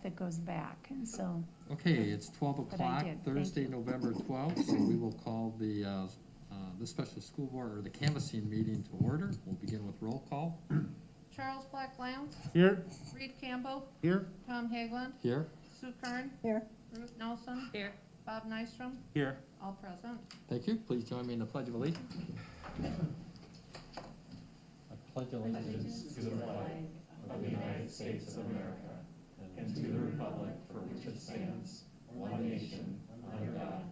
it goes back, and so, Okay, it's 12 But I o'clock, did, thank Thursday, you. November 12th, so we will call the special school board, or the canvassing meeting to order. We'll begin with roll call. Charles Black-Lowndes, Here. Reed Campbell, Here. Tom Haglund, Here. Sue Kern, Here. Ruth Nelson. Here. Bob Nystrom, Here. all present. Thank you. Please join me in the Pledge of Allegiance. I pledge allegiance to the flag of the United States of America and to the republic for which it stands, one nation, under God,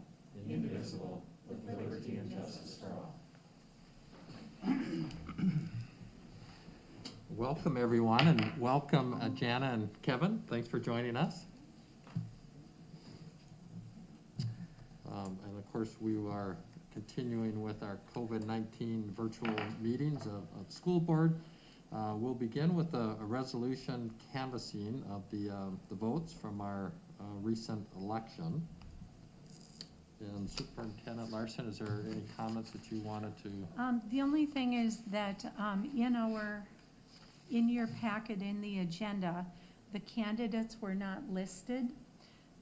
indivisible, with liberty and justice for all. Welcome, everyone, and welcome Jana and Kevin. Thanks for joining us. And of course, we are continuing with our COVID-19 virtual meetings of school board. We'll begin with a resolution canvassing of the votes from our recent election. And Superintendent Larson, is there any comments that you wanted to? the only thing is that, in your packet in the agenda, the candidates were not listed.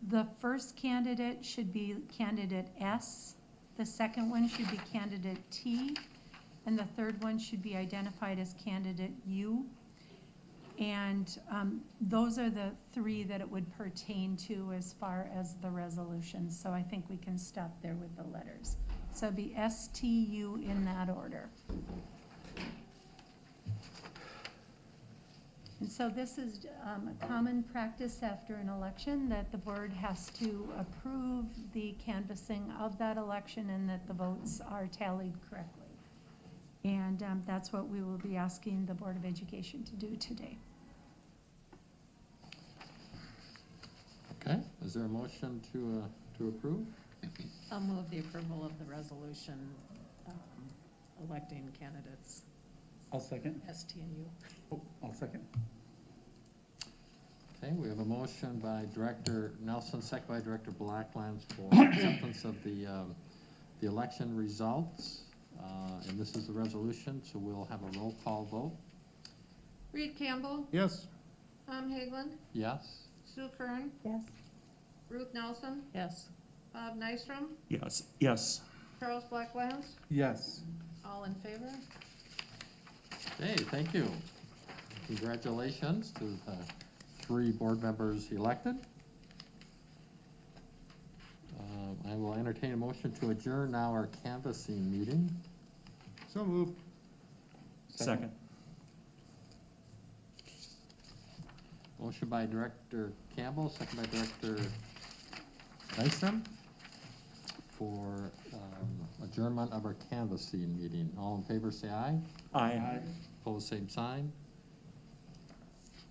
The first candidate should be candidate S, the second one should be candidate T, and the third one should be identified as candidate U. And those are the three that it would pertain to as far as the resolution. So I think we can stop there with the letters. So it'd be S, T, U in that order. And so this is a common practice after an election, that the board has to approve the canvassing of that election and that the votes are tallied correctly. And that's what we will be asking the Board of Education to do today. Okay, is there a motion to approve? I'll move the approval of the resolution electing candidates I'll second. S, T, and U. Oh, I'll second. Okay, we have a motion by Director Nelson, second by Director Black-Lowndes for acceptance of the election results. And this is the resolution, so we'll have a roll call vote. Reed Campbell, Yes. Tom Haglund, Yes? Sue Kern, Yes. Ruth Nelson, Yes. Bob Nystrom, Yes. Yes. Charles Black-Lowndes, Yes. all in favor. Okay, thank you. Congratulations to the 3 board members elected. I will entertain a motion to adjourn now our canvassing meeting. So moved. Second. Motion by Director Campbell, second by Director Nystrom for adjournment of our canvassing meeting. All in favor, say aye. Aye. Opposed, same sign.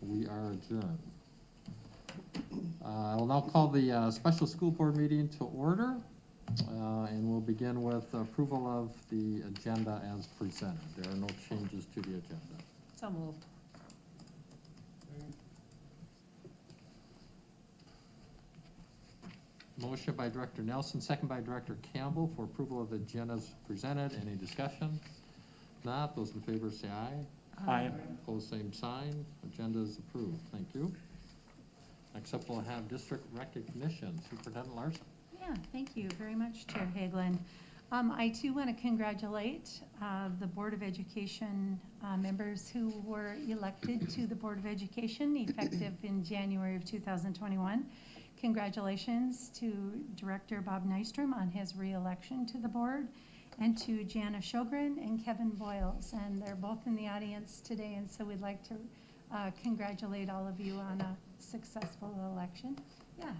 We are adjourned. I will now call the special school board meeting to order, and we'll begin with approval of the agenda as presented. There are no changes to the agenda. So moved. Motion by Director Nelson, second by Director Campbell for approval of the agenda as presented. Any discussion? If not, those in favor say aye. Aye. Opposed, same sign. Agenda is approved. Thank you. Next up, we'll have district recognition. Superintendent Larson. Yeah, thank you very much, Chair Haglund. I too want to congratulate the Board of Education members who were elected to the Board of Education effective in January of 2021. Congratulations to Director Bob Nystrom on his re-election to the board, and to Jana Shogren and Kevin Boyles. And they're both in the audience today, and so we'd like to congratulate all of you on a successful election. Yeah.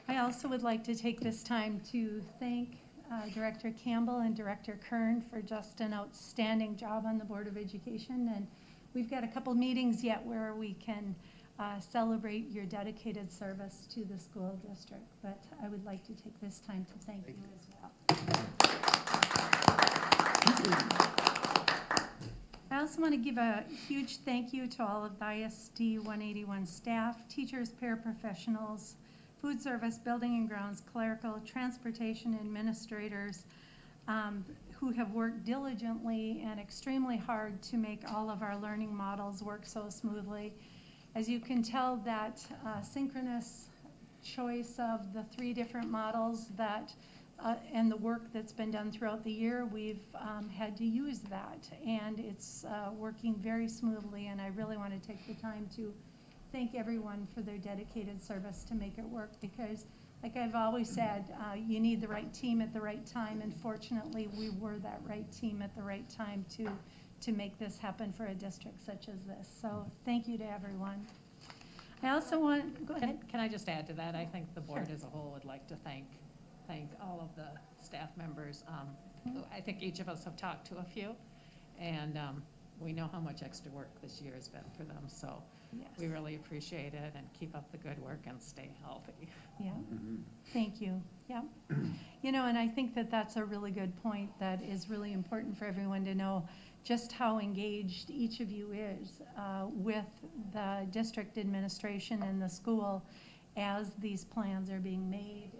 I also would like to take this time to thank Director Campbell and Director Kern for just an outstanding job on the Board of Education. And we've got a couple meetings yet where we can celebrate your dedicated service to the school district. But I would like to take this time to thank you as well. I also want to give a huge thank you to all of the ISD 181 staff, teachers, paraprofessionals, food service, building and grounds, clerical, transportation administrators, who have worked diligently and extremely hard to make all of our learning models work so smoothly. As you can tell, that synchronous choice of the 3 different models that and the work that's been done throughout the year, we've had to use that, and it's working very smoothly, and I really want to take the time to thank everyone for their dedicated service to make it work, because like I've always said, you need the right team at the right time, and fortunately we were that right team at the right time to make this happen for a district such as this. So thank you to everyone. I also want, go ahead. Can I just add to that? I think the board Sure. as a whole would like to thank all of the staff members. I think each of us have talked to a few, and we know how much extra work this year has been for them. So Yes. we really appreciate it, and keep up the good work and stay healthy. Yeah, thank you. Yeah. You know, and I think that that's a really good point that is really important for everyone to know just how engaged each of you is with the district administration and the school as these plans are being made,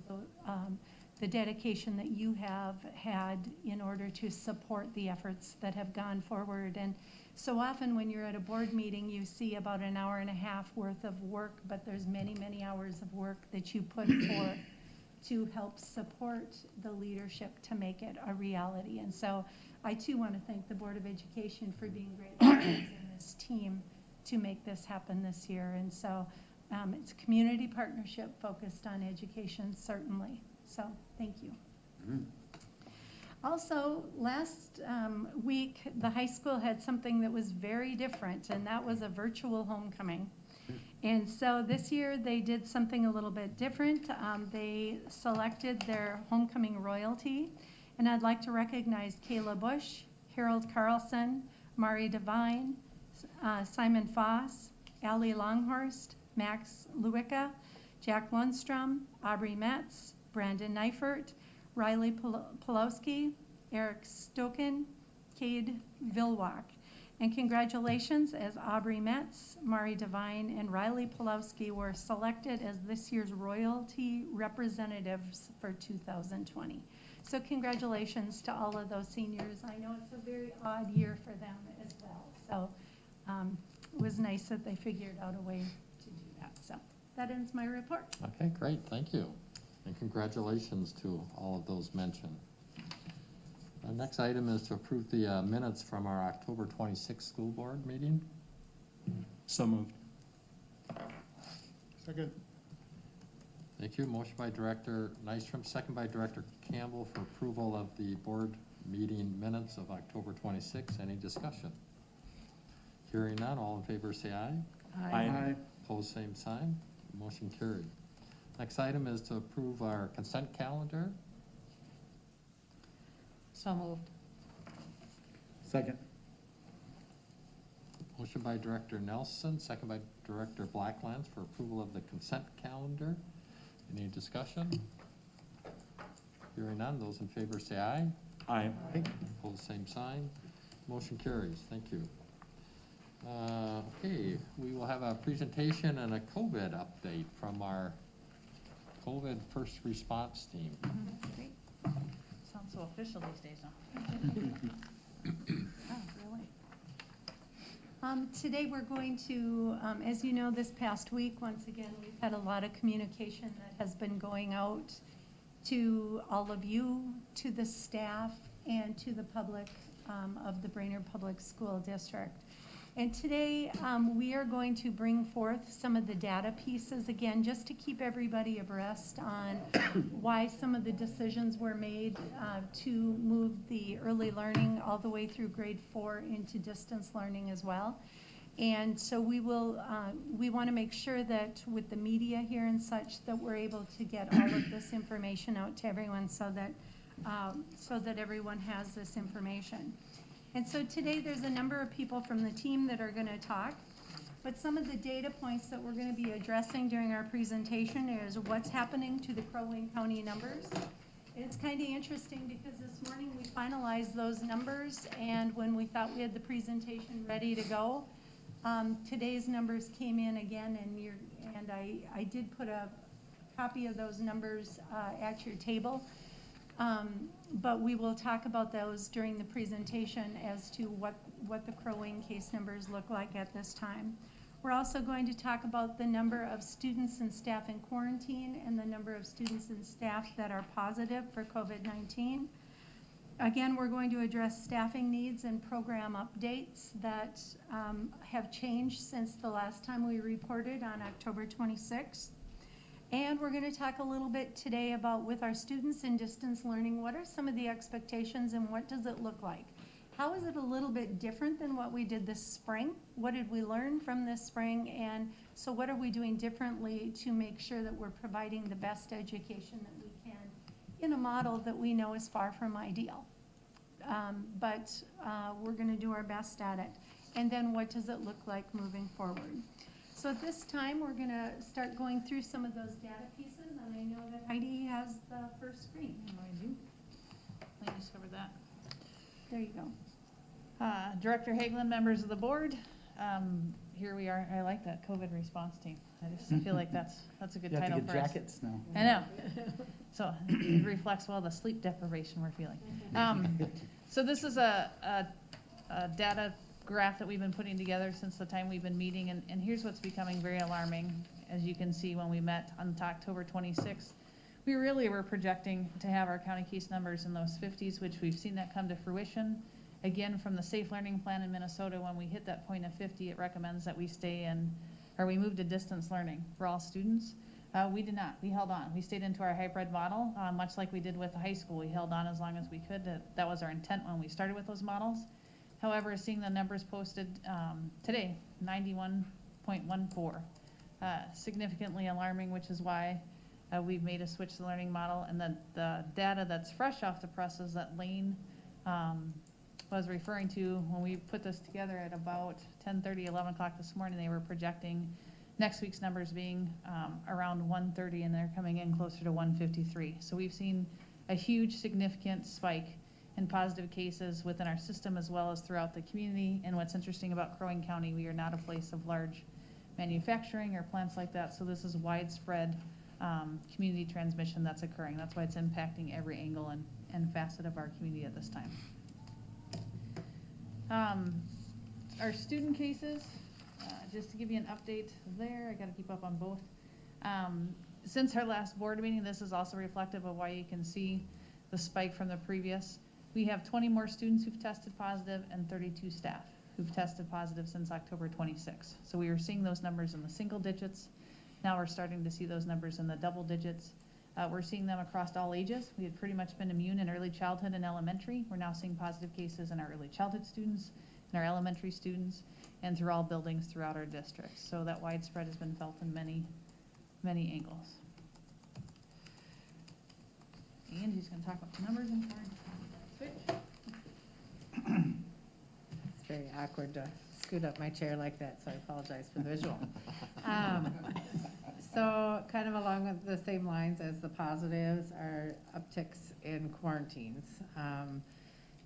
and the dedication that you have had in order to support the efforts that have gone forward. And so often when you're at a board meeting, you see about an hour and a half worth of work, but there's many, many hours of work that you put forth to help support the leadership to make it a reality. And so I too want to thank the Board of Education for being great partners in this team to make this happen this year. And so it's a community partnership focused on education, certainly. So thank you. Also, last week, the high school had something that was very different, and that was a virtual homecoming. And so this year, they did something a little bit different. They selected their homecoming royalty, and I'd like to recognize Kayla Bush, Harold Carlson, Mari Devine, Simon Foss, Allie Longhorst, Max Lewicka, Jack Lundstrom, Aubrey Metz, Brandon Neifert, Riley Pulowski, Eric Stoken, Cade Vilwak. And congratulations, as Aubrey Metz, Mari Devine, and Riley Pulowski were selected as this year's royalty representatives for 2020. So congratulations to all of those seniors. I know it's a very odd year for them as well. So it was nice that they figured out a way to do that. So that ends my report. Okay, great, thank you. And congratulations to all of those mentioned. The next item is to approve the minutes from our October 26th school board meeting. So moved. Second. Thank you. Motion by Director Nystrom, second by Director Campbell for approval of the board meeting minutes of October 26th. Any discussion? Hearing none, all in favor say aye. Aye. Opposed, same sign. Motion carried. Next item is to approve our consent calendar. So moved. Second. Motion by Director Nelson, second by Director Blacklands for approval of the consent calendar. Any discussion? Hearing none, those in favor say aye. Aye. Opposed, same sign. Motion carries. Thank you. Okay, we will have a presentation and a COVID update from our COVID first response team. Great. Sounds so official these days now. Oh, really? Today we're going to, as you know, this past week, once again, we've had a lot of communication that has been going out to all of you, to the staff, and to the public of the Brainerd Public School District. And today, we are going to bring forth some of the data pieces, again, just to keep everybody abreast on why some of the decisions were made to move the early learning all the way through grade 4 into distance learning as well. And so we want to make sure that with the media here and such, that we're able to get all of this information out to everyone so that everyone has this information. And so today there's a number of people from the team that are going to talk, but some of the data points that we're going to be addressing during our presentation is what's happening to the Crow Wing County numbers. And it's kind of interesting because this morning we finalized those numbers, and when we thought we had the presentation ready to go, today's numbers came in again, and I did put a copy of those numbers at your table. But we will talk about those during the presentation as to what the Crow Wing case numbers look like at this time. We're also going to talk about the number of students and staff in quarantine and the number of students and staff that are positive for COVID-19. Again, we're going to address staffing needs and program updates that have changed since the last time we reported on October 26th. And we're going to talk a little bit today about, with our students in distance learning, what are some of the expectations and what does it look like? How is it a little bit different than what we did this spring? What did we learn from this spring? And so what are we doing differently to make sure that we're providing the best education that we can in a model that we know is far from ideal? But we're going to do our best at it. And then what does it look like moving forward? So at this time, we're going to start going through some of those data pieces, and I know that Heidi has the first screen. I do. I just covered that. There you go. Director Hagelin, members of the board, here we are. I like that COVID response team. I feel like that's a good You have to title get for us. jackets now. I know. So it reflects well the sleep deprivation we're feeling. So this is a data graph that we've been putting together since the time we've been meeting, and here's what's becoming very alarming. As you can see, when we met on October 26th, we really were projecting to have our county case numbers in those 50s, which we've seen that come to fruition. Again, from the Safe Learning Plan in Minnesota, when we hit that point of 50, it recommends that we stay in, or we move to distance learning for all students. We did not. We held on. We stayed into our hybrid model, much like we did with the high school. We held on as long as we could. That was our intent when we started with those models. However, seeing the numbers posted today, 91.14, significantly alarming, which is why we've made a switch to the learning model. And the data that's fresh off the presses that Lane was referring to when we put this together at about 10:30, 11 o'clock this morning, they were projecting next week's numbers being around 130, and they're coming in closer to 153. So we've seen a huge significant spike in positive cases within our system as well as throughout the community. And what's interesting about Crow Wing County, we are not a place of large manufacturing or plants like that, so this is widespread community transmission that's occurring. That's why it's impacting every angle and facet of our community at this time. Our student cases, just to give you an update there, I gotta keep up on both. Since our last board meeting, this is also reflective of why you can see the spike from the previous. We have 20 more students who've tested positive and 32 staff who've tested positive since October 26th. So we were seeing those numbers in the single digits. Now we're starting to see those numbers in the double digits. We're seeing them across all ages. We had pretty much been immune in early childhood and elementary. We're now seeing positive cases in our early childhood students, in our elementary students, and through all buildings throughout our district. So that widespread has been felt in many, many angles. Andy's going to talk about the numbers and switch. It's very awkward to scoot up my chair like that, so I apologize for the visual. So kind of along with the same lines as the positives are upticks in quarantines.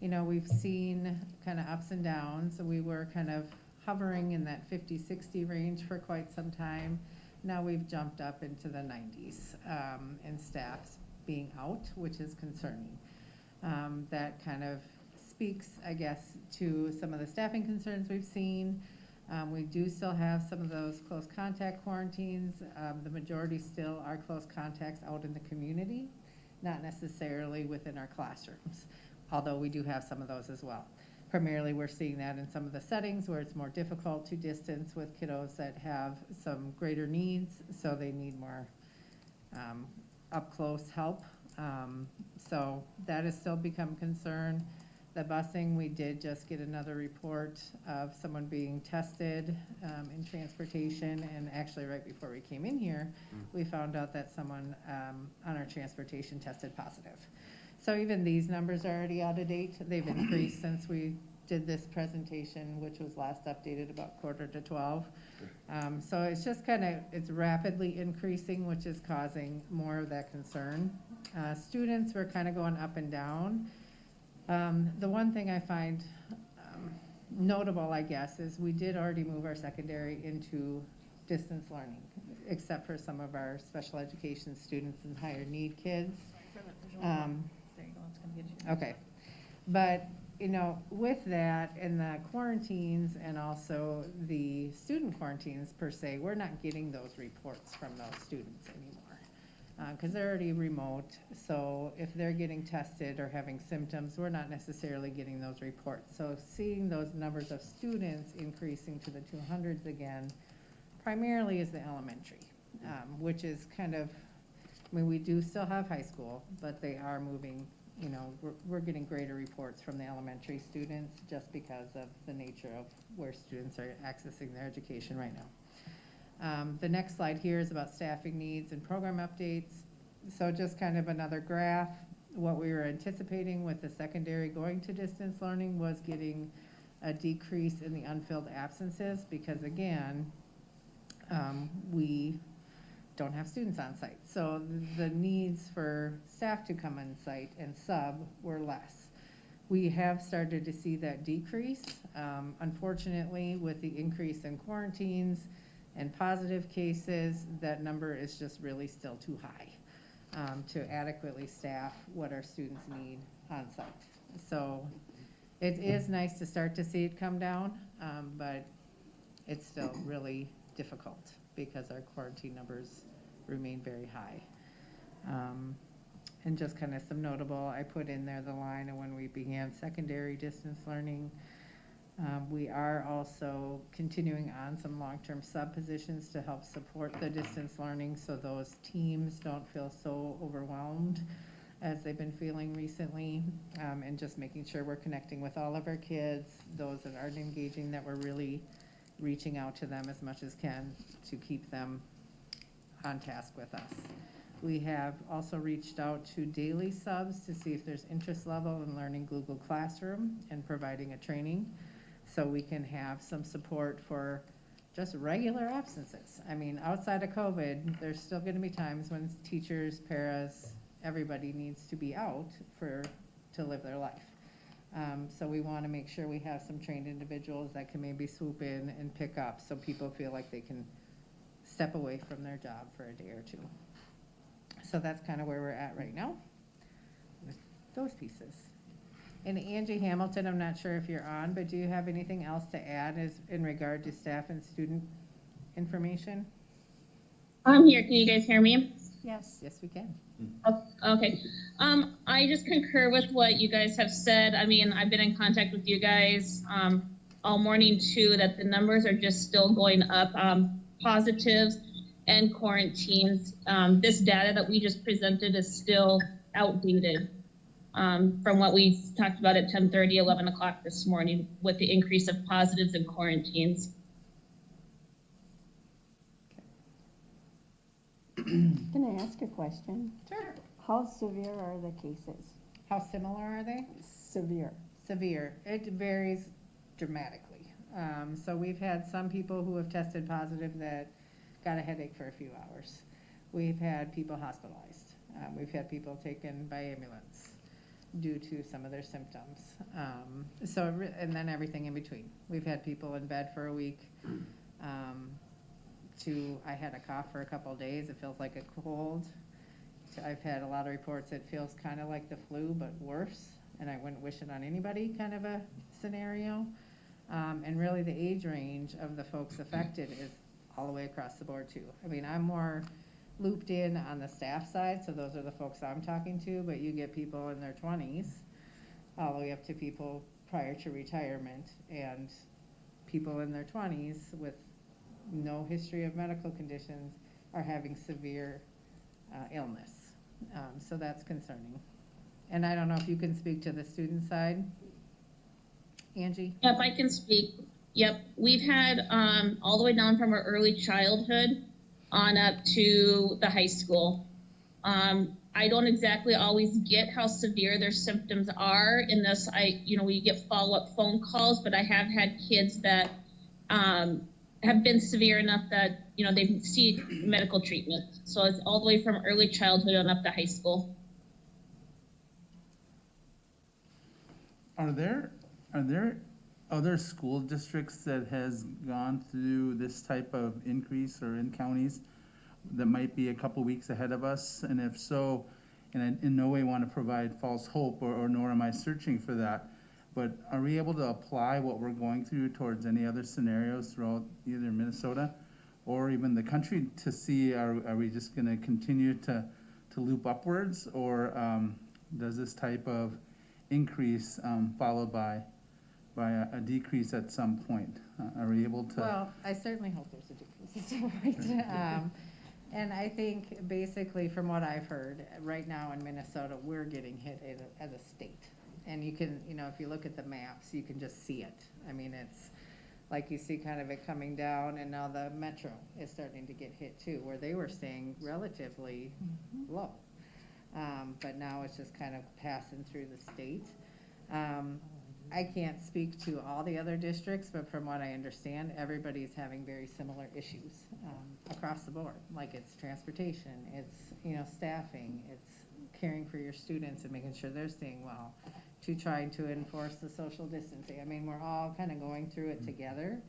You know, we've seen kind of ups and downs. So we were kind of hovering in that 50-60 range for quite some time. Now we've jumped up into the 90s in staffs being out, which is concerning. That kind of speaks, I guess, to some of the staffing concerns we've seen. We do still have some of those close contact quarantines. The majority still are close contacts out in the community, not necessarily within our classrooms, although we do have some of those as well. Primarily, we're seeing that in some of the settings where it's more difficult to distance with kiddos that have some greater needs, so they need more up-close help. So that has still become a concern. The busing, we did just get another report of someone being tested in transportation, and actually right before we came in here, we found out that someone on our transportation tested positive. So even these numbers are already out of date. They've increased since we did this presentation, which was last updated about 11:45. So it's just kind of, it's rapidly increasing, which is causing more of that concern. Students were kind of going up and down. The one thing I find notable, I guess, is we did already move our secondary into distance learning, except for some of our special education students and higher need kids. gonna get you. Okay, but, you know, with that and the quarantines and also the student quarantines per se, we're not getting those reports from those students anymore. Cause they're already remote, so if they're getting tested or having symptoms, we're not necessarily getting those reports. So seeing those numbers of students increasing to the 200s again, primarily is the elementary, which is kind of, I mean, we do still have high school, but they are moving, you know, we're getting greater reports from the elementary students just because of the nature of where students are accessing their education right now. The next slide here is about staffing needs and program updates. So just kind of another graph. What we were anticipating with the secondary going to distance learning was getting a decrease in the unfilled absences because again, we don't have students on site. So the needs for staff to come on site and sub were less. We have started to see that decrease. Unfortunately, with the increase in quarantines and positive cases, that number is just really still too high to adequately staff what our students need on site. So it is nice to start to see it come down, but it's still really difficult because our quarantine numbers remain very high. And just kind of some notable, I put in there the line of when we began secondary distance learning. We are also continuing on some long-term sub positions to help support the distance learning so those teams don't feel so overwhelmed as they've been feeling recently, and just making sure we're connecting with all of our kids, those that aren't engaging, that we're really reaching out to them as much as can to keep them on task with us. We have also reached out to daily subs to see if there's interest level in learning Google Classroom and providing a training so we can have some support for just regular absences. I mean, outside of COVID, there's still gonna be times when teachers, paras, everybody needs to be out to live their life. So we wanna make sure we have some trained individuals that can maybe swoop in and pick up so people feel like they can step away from their job for a day or two. So that's kind of where we're at right now with those pieces. And Angie Hamilton, I'm not sure if you're on, but do you have anything else to add as in regard to staff and student information? I'm here. Can you guys hear me? Yes. Yes, we can. Oh, okay. I just concur with what you guys have said. I mean, I've been in contact with you guys all morning too, that the numbers are just still going up, positives and quarantines. This data that we just presented is still outdated from what we talked about at 10:30, 11 o'clock this morning with the increase of positives and quarantines. Can I ask a question? Sure. How severe are the cases? How similar are they? Severe. Severe. It varies dramatically. So we've had some people who have tested positive that got a headache for a few hours. We've had people hospitalized. We've had people taken by ambulance due to some of their symptoms. And then everything in between. We've had people in bed for a week. I had a cough for a couple of days. It feels like a cold. I've had a lot of reports. It feels kind of like the flu, but worse. And I wouldn't wish it on anybody kind of a scenario. And really the age range of the folks affected is all the way across the board too. I mean, I'm more looped in on the staff side, so those are the folks I'm talking to, but you get people in their 20s, all the way up to people prior to retirement, and people in their 20s with no history of medical conditions are having severe illness. So that's concerning. And I don't know if you can speak to the student side, Angie? If I can speak, yep, we've had all the way down from our early childhood on up to the high school. I don't exactly always get how severe their symptoms are in this. We get follow-up phone calls, but I have had kids that have been severe enough that, they seek medical treatment. So it's all the way from early childhood on up to high school. Are there other school districts that has gone through this type of increase or in counties that might be a couple weeks ahead of us? And if so, and I in no way want to provide false hope, or nor am I searching for that. But are we able to apply what we're going through towards any other scenarios throughout either Minnesota or even the country to see, are we just gonna continue to loop upwards, or does this type of increase followed by a decrease at some point? Are we able to? Well, I certainly hope there's a decrease at some point. And I think basically from what I've heard, right now in Minnesota, we're getting hit as a state. And you can, if you look at the maps, you can just see it. I mean, it's like you see kind of it coming down, and now the metro is starting to get hit too, where they were staying relatively low. But now it's just kind of passing through the state. I can't speak to all the other districts, but from what I understand, everybody's having very similar issues across the board. Like it's transportation, it's, staffing, it's caring for your students and making sure they're staying well, to trying to enforce the social distancing. I mean, we're all kind of going through it together.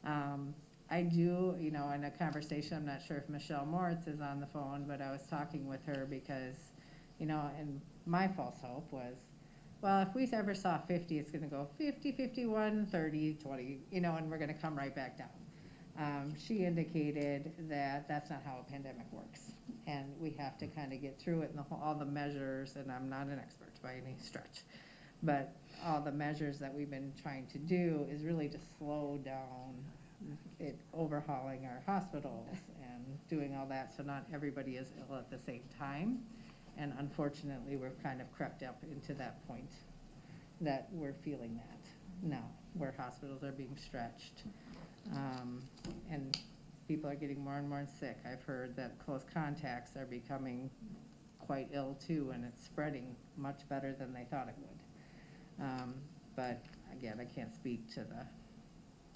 I do, in a conversation, I'm not sure if Michelle Moritz is on the phone, but I was talking with her because, and my false hope was, well, if we ever saw 50, it's gonna go 50, 51, 30, 20, and we're gonna come right back down. She indicated that that's not how a pandemic works. And we have to kind of get through it, and all the measures, and I'm not an expert by any stretch, but all the measures that we've been trying to do is really to slow down it, overhauling our hospitals and doing all that, so not everybody is ill at the same time. And unfortunately, we've kind of crept up into that point that we're feeling that now, where hospitals are being stretched. And people are getting more and more sick. I've heard that close contacts are becoming quite ill too, and it's spreading much better than they thought it would. But again, I can't speak to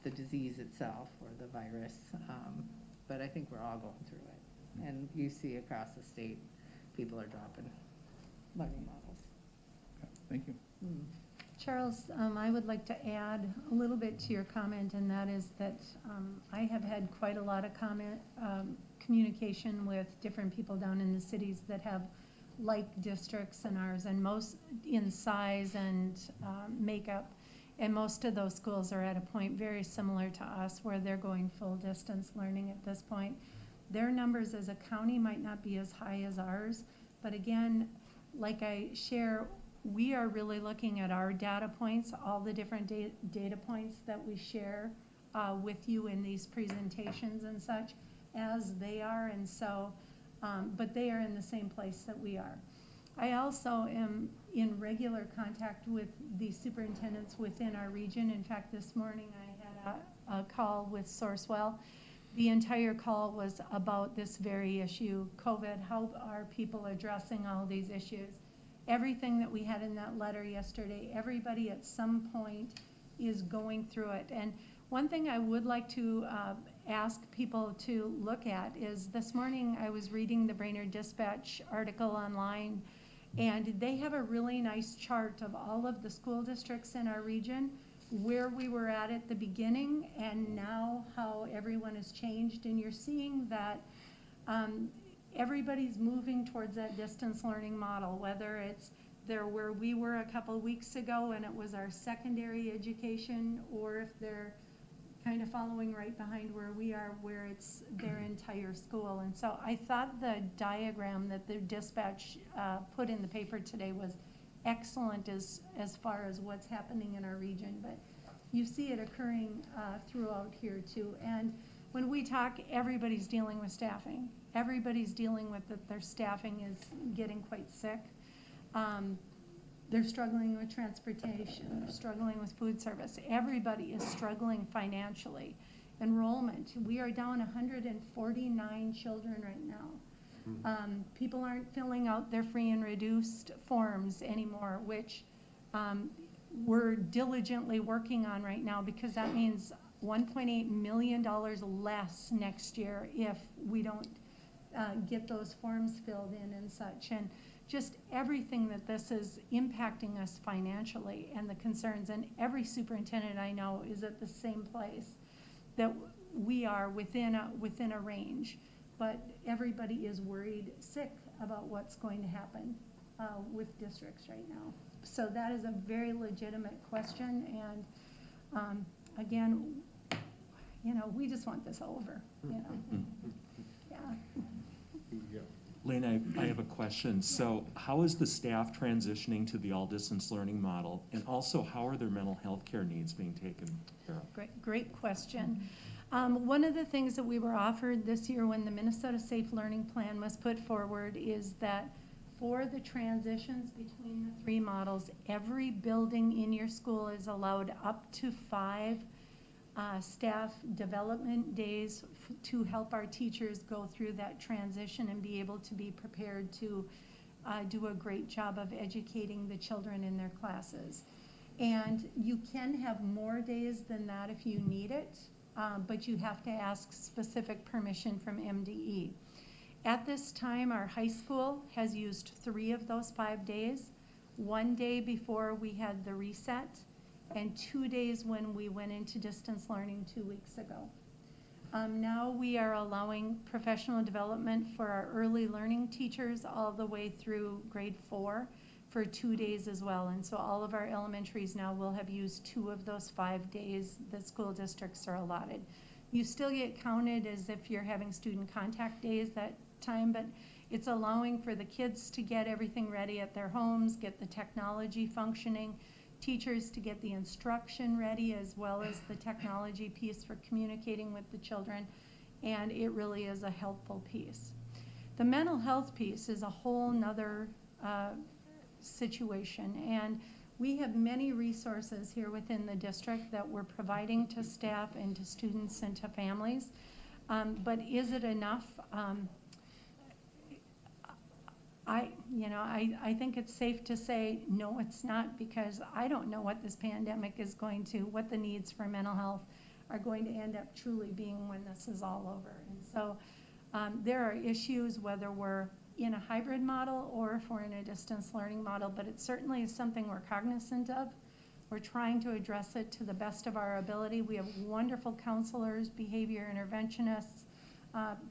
the disease itself or the virus, but I think we're all going through it. And you see across the state, people are dropping learning models. Thank you. Charles, I would like to add a little bit to your comment, and that is that I have had quite a lot of communication with different people down in the cities that have like districts and ours, and most in size and makeup. And most of those schools are at a point very similar to us, where they're going full distance learning at this point. Their numbers as a county might not be as high as ours, but again, like I share, we are really looking at our data points, all the different data points that we share with you in these presentations and such, as they are, and so, but they are in the same place that we are. I also am in regular contact with the superintendents within our region. In fact, this morning I had a call with Sourcewell. The entire call was about this very issue, COVID, how are people addressing all these issues. Everything that we had in that letter yesterday, everybody at some point is going through it. And one thing I would like to ask people to look at is, this morning I was reading the Brainerd Dispatch article online, and they have a really nice chart of all of the school districts in our region, where we were at the beginning, and now how everyone has changed. And you're seeing that everybody's moving towards that distance learning model, whether it's they're where we were a couple of weeks ago and it was our secondary education, or if they're kind of following right behind where we are, where it's their entire school. And so I thought the diagram that the dispatch put in the paper today was excellent as far as what's happening in our region, but you see it occurring throughout here too. And when we talk, everybody's dealing with staffing. Everybody's dealing with that their staffing is getting quite sick. They're struggling with transportation, they're struggling with food service. Everybody is struggling financially. Enrollment, we are down 149 children right now. People aren't filling out their free and reduced forms anymore, which we're diligently working on right now, because that means $1.8 million less next year if we don't get those forms filled in and such. And just everything that this is impacting us financially, and the concerns, and every superintendent I know is at the same place, that we are within a range, but everybody is worried sick about what's going to happen with districts right now. So that is a very legitimate question, and again, you know, we just want this over, you know. Yeah. Lane, I have a question. So how is the staff transitioning to the all-distance learning model? And also, how are their mental health care needs being taken care of? Great question. One of the things that we were offered this year when the Minnesota Safe Learning Plan was put forward is that for the transitions between the three models, every building in your school is allowed up to 5 staff development days to help our teachers go through that transition and be able to be prepared to do a great job of educating the children in their classes. And you can have more days than that if you need it, but you have to ask specific permission from MDE. At this time, our high school has used 3 of those 5 days, 1 day before we had the reset, and 2 days when we went into distance learning 2 weeks ago. Now we are allowing professional development for our early learning teachers all the way through grade 4 for 2 days as well. And so all of our elementaries now will have used 2 of those 5 days that school districts are allotted. You still get counted as if you're having student contact days that time, but it's allowing for the kids to get everything ready at their homes, get the technology functioning, teachers to get the instruction ready as well as the technology piece for communicating with the children, and it really is a helpful piece. The mental health piece is a whole nother situation, and we have many resources here within the district that we're providing to staff and to students and to families, but is it enough? I think it's safe to say, no, it's not, because I don't know what this pandemic is going to, what the needs for mental health are going to end up truly being when this is all over. And so there are issues whether we're in a hybrid model or if we're in a distance learning model, but it certainly is something we're cognizant of. We're trying to address it to the best of our ability. We have wonderful counselors, behavior interventionists,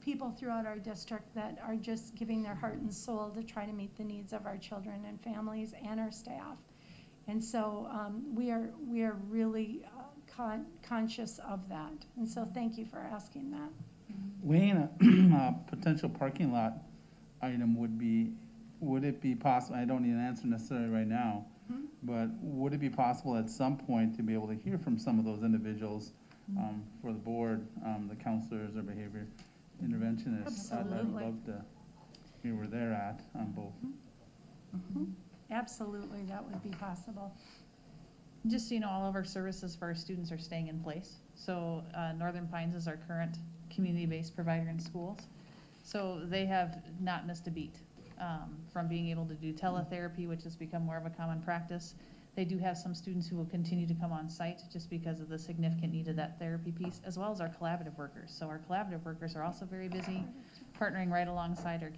people throughout our district that are just giving their heart and soul to try to meet the needs of our children and families and our staff. And so we are really conscious of that. And so thank you for asking that. Wayne, a potential parking lot item would it be possible, I don't need an answer necessarily right now, but would it be possible at some point to be able to hear from some of those individuals for the board, the counselors or behavior interventionists? Absolutely. I'd love to hear where they're at on both. Absolutely, that would be possible. Just so you know, all of our services for our students are staying in place. So Northern Pines is our current community-based provider in schools. So they have not missed a beat from being able to do teletherapy, which has become more of a common practice. They do have some students who will continue to come on site just because of the significant need of that therapy piece, as well as our collaborative workers. So our collaborative workers are also very busy, partnering right alongside our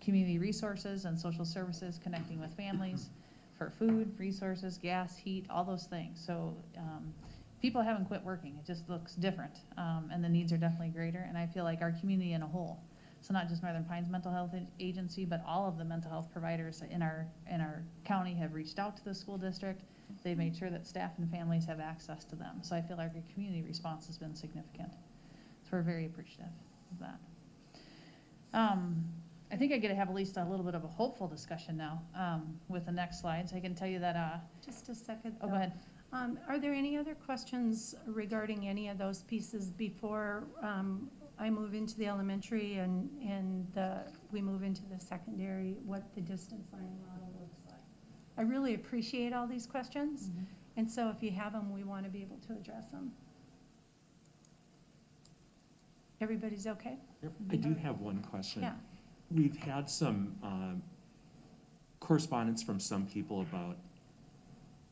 community resources and social services, connecting with families for food, resources, gas, heat, all those things. So people haven't quit working. It just looks different, and the needs are definitely greater. And I feel like our community in a whole, so not just Northern Pines Mental Health Agency, but all of the mental health providers in our county have reached out to the school district. They've made sure that staff and families have access to them. So I feel like our community response has been significant. So we're very appreciative of that. I think I get to have at least a little bit of a hopeful discussion now with the next slides. I can tell you that. Just a second. Oh, go ahead. Are there any other questions regarding any of those pieces before I move into the elementary and we move into the secondary, what the distance learning model looks like? I really appreciate all these questions, and so if you have them, we want to be able to address them. Everybody's okay? Yep. I do have one question. Yeah. We've had some correspondence from some people about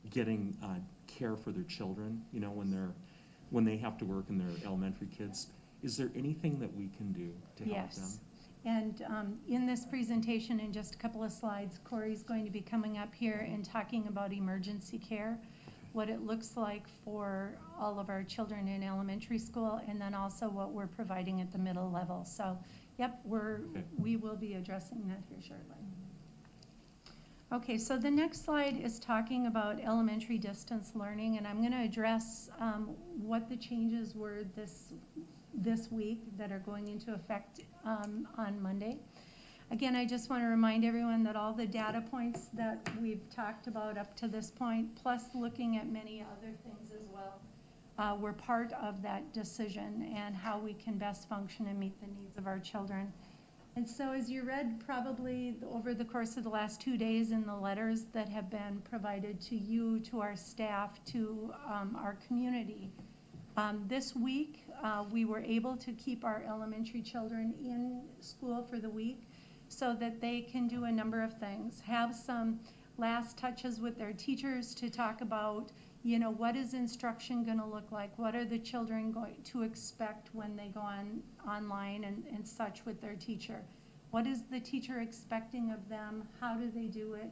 getting care for their children, you know, when they have to work and they're elementary kids. Is there anything that we can do to help them? Yes. And in this presentation, in just a couple of slides, Corey's going to be coming up here and talking about emergency care. what it looks like for all of our children in elementary school, and then also what we're providing at the middle level. So, yep, Okay. we will be addressing that here shortly. Okay, so the next slide is talking about elementary distance learning, and I'm going to address what the changes were this week that are going into effect on Monday. Again, I just want to remind everyone that all the data points that we've talked about up to this point, plus looking at many other things as well, were part of that decision and how we can best function and meet the needs of our children. And so as you read probably over the course of the last 2 days in the letters that have been provided to you, to our staff, to our community, this week we were able to keep our elementary children in school for the week so that they can do a number of things. Have some last touches with their teachers to talk about, you know, what is instruction going to look like? What are the children going to expect when they go online and such with their teacher? What is the teacher expecting of them? How do they do it?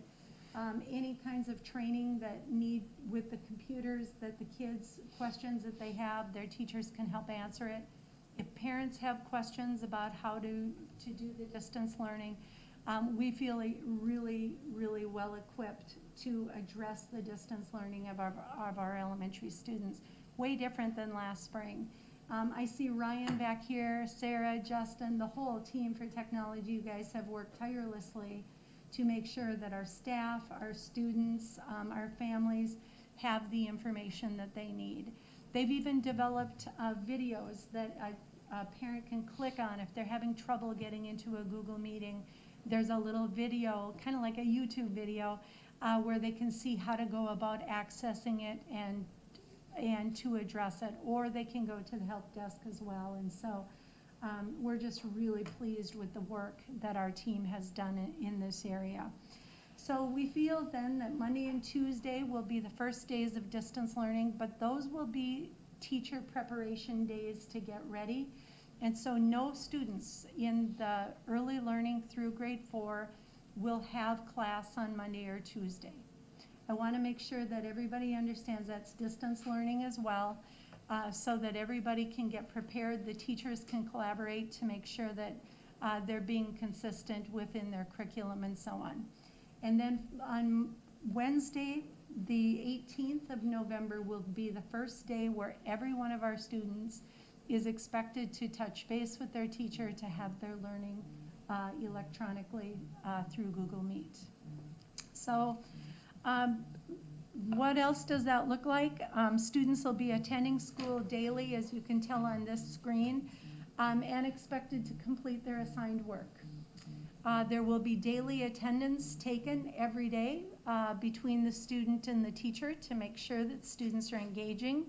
Any kinds of training that need with the computers that the kids, questions that they have, their teachers can help answer it. If parents have questions about how to do the distance learning, we feel really, really well equipped to address the distance learning of our elementary students. Way different than last spring. I see Ryan back here, Sarah, Justin, the whole team for technology. You guys have worked tirelessly to make sure that our staff, our students, our families have the information that they need. They've even developed videos that a parent can click on if they're having trouble getting into a Google meeting. There's a little video, kind of like a YouTube video, where they can see how to go about accessing it and to address it, or they can go to the help desk as well. And so we're just really pleased with the work that our team has done in this area. So we feel then that Monday and Tuesday will be the first days of distance learning, but those will be teacher preparation days to get ready. And so no students in the early learning through grade 4 will have class on Monday or Tuesday. I want to make sure that everybody understands that's distance learning as well, so that everybody can get prepared. The teachers can collaborate to make sure that they're being consistent within their curriculum and so on. And then on Wednesday, the 18th of November will be the first day where every one of our students is expected to touch base with their teacher to have their learning electronically through Google Meet. So what else does that look like? Students will be attending school daily, as you can tell on this screen, and expected to complete their assigned work. There will be daily attendance taken every day between the student and the teacher to make sure that students are engaging.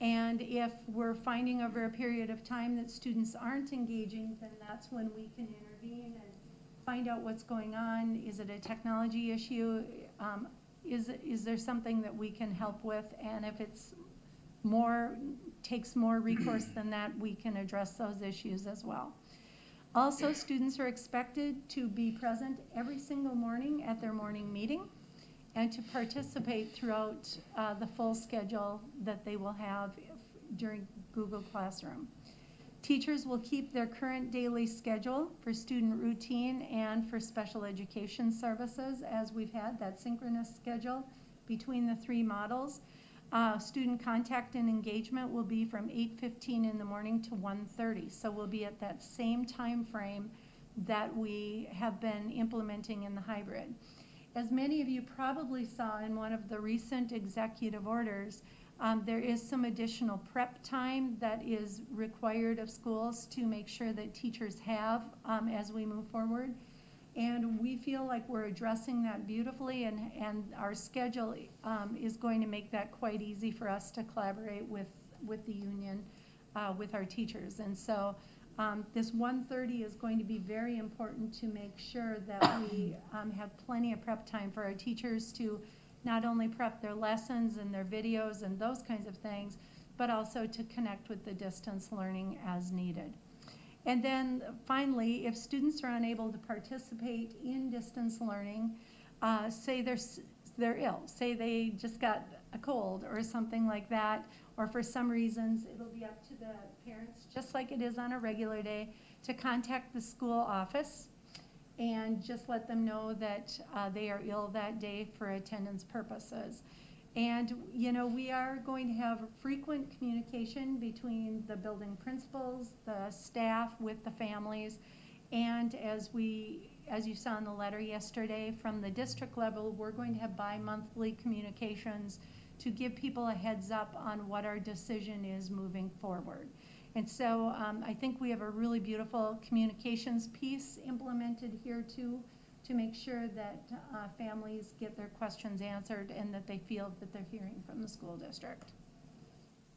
And if we're finding over a period of time that students aren't engaging, then that's when we can intervene and find out what's going on. Is it a technology issue? Is there something that we can help with? And if it's takes more recourse than that, we can address those issues as well. Also, students are expected to be present every single morning at their morning meeting and to participate throughout the full schedule that they will have during Google Classroom. Teachers will keep their current daily schedule for student routine and for special education services, as we've had that synchronous schedule between the 3 models. Student contact and engagement will be from 8:15 in the morning to 1:30. So we'll be at that same time frame that we have been implementing in the hybrid. As many of you probably saw in one of the recent executive orders, there is some additional prep time that is required of schools to make sure that teachers have as we move forward. And we feel like we're addressing that beautifully, and our schedule is going to make that quite easy for us to collaborate with the union, with our teachers. And so this 1:30 is going to be very important to make sure that we have plenty of prep time for our teachers to not only prep their lessons and their videos and those kinds of things, but also to connect with the distance learning as needed. And then finally, if students are unable to participate in distance learning, say they're ill, say they just got a cold or something like that, or for some reasons, it'll be up to the parents, just like it is on a regular day, to contact the school office and just let them know that they are ill that day for attendance purposes. And, you know, we are going to have frequent communication between the building principals, the staff, with the families. And as you saw in the letter yesterday, from the district level, we're going to have bi-monthly communications to give people a heads up on what our decision is moving forward. And so I think we have a really beautiful communications piece implemented here too, to make sure that families get their questions answered and that they feel that they're hearing from the school district.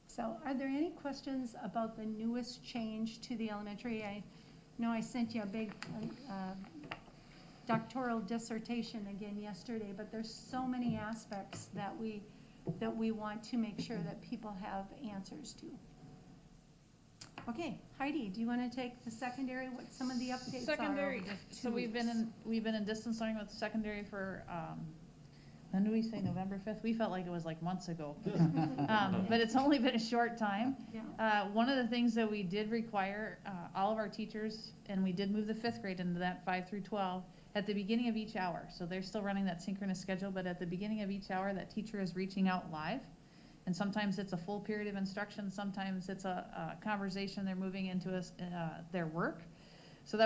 So are there any questions about the newest change to the elementary? I know I sent you a big doctoral dissertation again yesterday, but there's so many aspects that we want to make sure that people have answers to. Okay, Heidi, do you want to take the secondary, what some of the updates are? Secondary, over the so 2 we've been in distance learning with secondary for, when do we say, November 5th? We felt like it was like months ago. But it's only been a short time. Yeah. One of the things that we did require, all of our teachers, and we did move the 5th grade into that 5 through 12, at the beginning of each hour. So they're still running that synchronous schedule, but at the beginning of each hour, that teacher is reaching out live. And sometimes it's a full period of instruction, sometimes it's a conversation, they're moving into their work. So we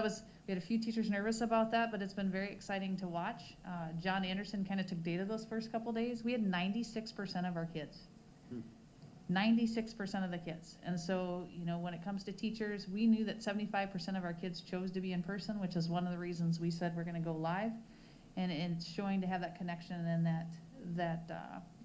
had a few teachers nervous about that, but it's been very exciting to watch. John Anderson kind of took data those first couple days. We had 96% of our kids. 96% of the kids. And so, you know, when it comes to teachers, we knew that 75% of our kids chose to be in person, which is one of the reasons we said we're gonna go live. And it's showing to have that connection and that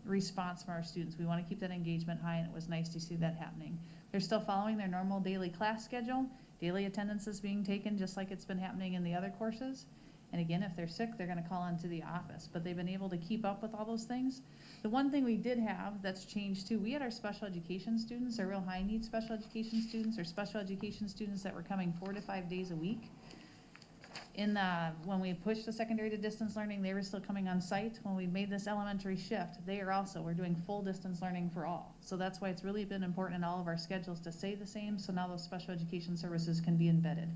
response from our students. We want to keep that engagement high, and it was nice to see that happening. They're still following their normal daily class schedule. Daily attendance is being taken just like it's been happening in the other courses. And again, if they're sick, they're going to call into the office. But they've been able to keep up with all those things. The one thing we did have that's changed too, we had our special education students, our real high need special education students, or special education students that were coming 4 to 5 days a week. When we pushed the secondary to distance learning, they were still coming on site. When we made this elementary shift, we're doing full distance learning for all. So that's why it's really been important in all of our schedules to stay the same, so now those special education services can be embedded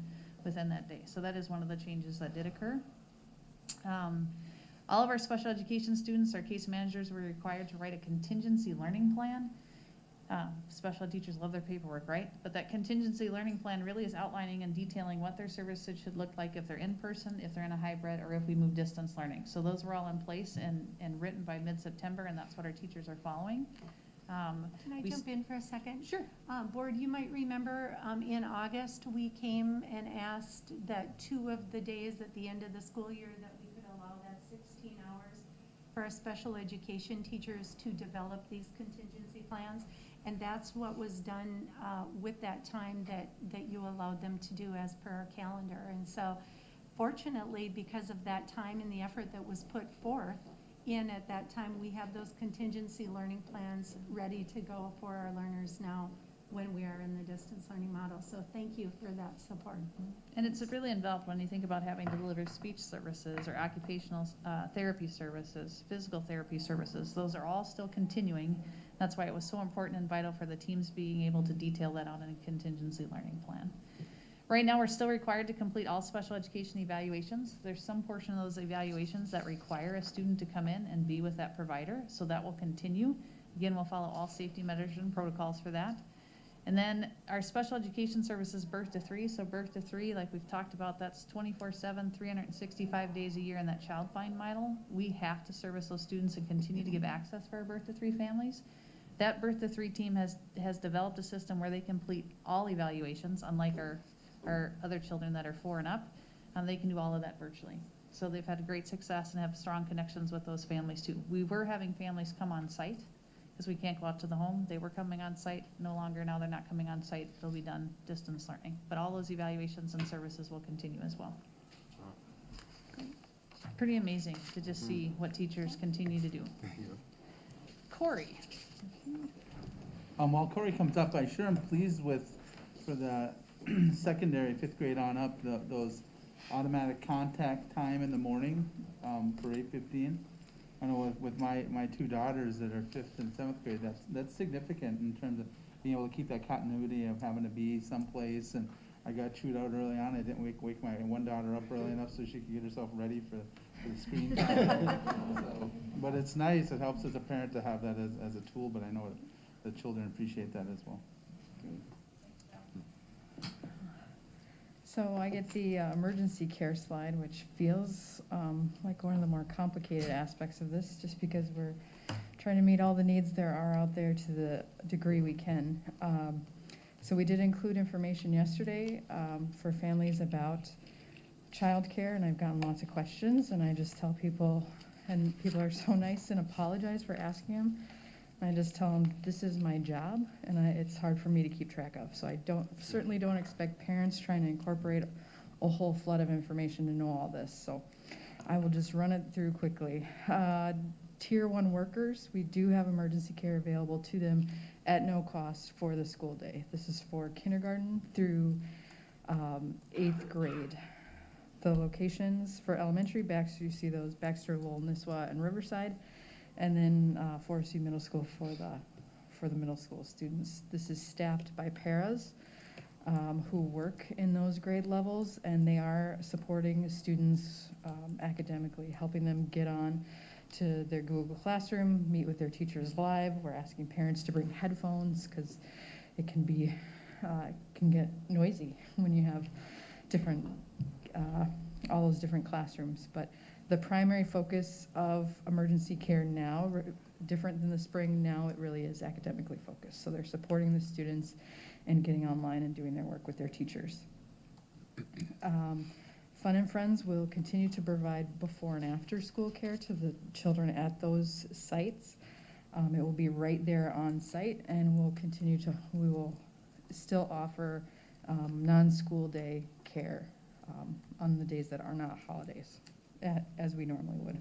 within that day. So that is one of the changes that did occur. All of our special education students, our case managers, were required to write a contingency learning plan. Special ed teachers love their paperwork, right? But that contingency learning plan really is outlining and detailing what their services should look like if they're in person, if they're in a hybrid, or if we move distance learning. So those were all in place and written by mid-September, and that's what our teachers are following. Can I jump in for a second? Sure. Board, you might remember in August, we came and asked that 2 of the days at the end of the school year that we could allow that 16 hours for our special education teachers to develop these contingency plans. And that's what was done with that time that you allowed them to do as per our calendar. And so fortunately, because of that time and the effort that was put forth at that time, we have those contingency learning plans ready to go for our learners now when we are in the distance learning model. So thank you for that support. And it's really involved when you think about having to deliver speech services or occupational therapy services, physical therapy services. Those are all still continuing. That's why it was so important and vital for the teams being able to detail that out in a contingency learning plan. Right now, we're still required to complete all special education evaluations. There's some portion of those evaluations that require a student to come in and be with that provider, so that will continue. Again, we'll follow all safety measures and protocols for that. And then our special education services birth to 3. So birth to 3, like we've talked about, that's 24/7, 365 days a year in that child find model. We have to service those students and continue to give access for our birth to 3 families. That birth to 3 team has developed a system where they complete all evaluations, unlike our other children that are 4 and up. They can do all of that virtually. So they've had great success and have strong connections with those families too. We were having families come on site because we can't go out to the home. They were coming on site, no longer. Now they're not coming on site. They'll be done distance learning. But all those evaluations and services will continue as well. Pretty amazing to just see what teachers continue to do. Corey. While Corey comes up, I sure am pleased with, for the secondary, 5th grade on up, those automatic contact time in the morning for 8:15. I know with my two daughters that are 5th and 7th grade, that's significant in terms of being able to keep that continuity of having to be someplace. And I got chewed out early on. I didn't wake my one daughter up early enough so she could get herself ready for the screen time. So, but it's nice. It helps as a parent to have that as a tool, but I know the children appreciate that as well. So I get the emergency care slide, which feels like one of the more complicated aspects of this, just because we're trying to meet all the needs there are out there to the degree we can. So we did include information yesterday for families about childcare, and I've gotten lots of questions, and I just tell people, and people are so nice and apologize for asking them. I just tell them, this is my job, and it's hard for me to keep track of. So I certainly don't expect parents trying to incorporate a whole flood of information to know all this. So I will just run it through quickly. Tier 1 workers, we do have emergency care available to them at no cost for the school day. This is for kindergarten through 8th grade. The locations for elementary, Baxter, you see those, Baxter, Lowell, Nisswa, and Riverside. And then Forest View Middle School for the middle school students. This is staffed by paras who work in those grade levels, and they are supporting students academically, helping them get on to their Google Classroom, meet with their teachers live. We're asking parents to bring headphones because it can get noisy when you have different all those different classrooms. But the primary focus of emergency care now, different than the spring, now it really is academically focused. So they're supporting the students and getting online and doing their work with their teachers. Fun and Friends will continue to provide before and after school care to the children at those sites. It will be right there on site, and we will still offer non-school day care on the days that are not holidays, as we normally would.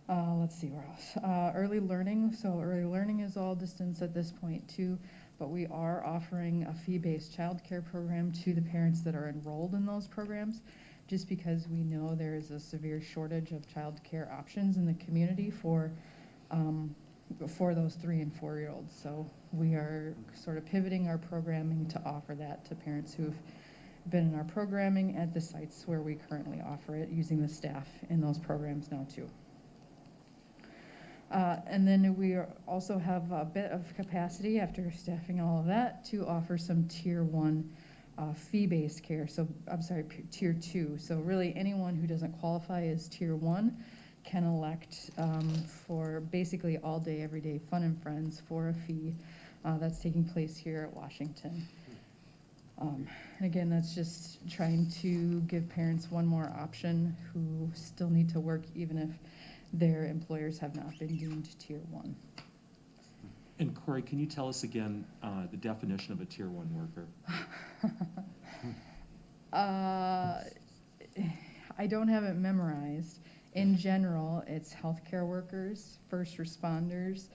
Let's see where else. Early learning. So early learning is all distance at this point too, but we are offering a fee-based childcare program to the parents that are enrolled in those programs, just because we know there is a severe shortage of childcare options in the community for those 3 and 4-year-olds. So we are sort of pivoting our programming to offer that to parents who've been in our programming at the sites where we currently offer it, using the staff in those programs now too. And then we also have a bit of capacity after staffing all of that to offer some tier 1 fee-based care. So I'm sorry, tier 2. So really anyone who doesn't qualify as tier 1 can elect for basically all day, every day Fun and Friends for a fee. That's taking place here at Washington. And again, that's just trying to give parents one more option who still need to work even if their employers have not been deemed tier 1. And Corey, can you tell us again the definition of a tier 1 worker? I don't have it memorized. In general, it's healthcare workers, first responders,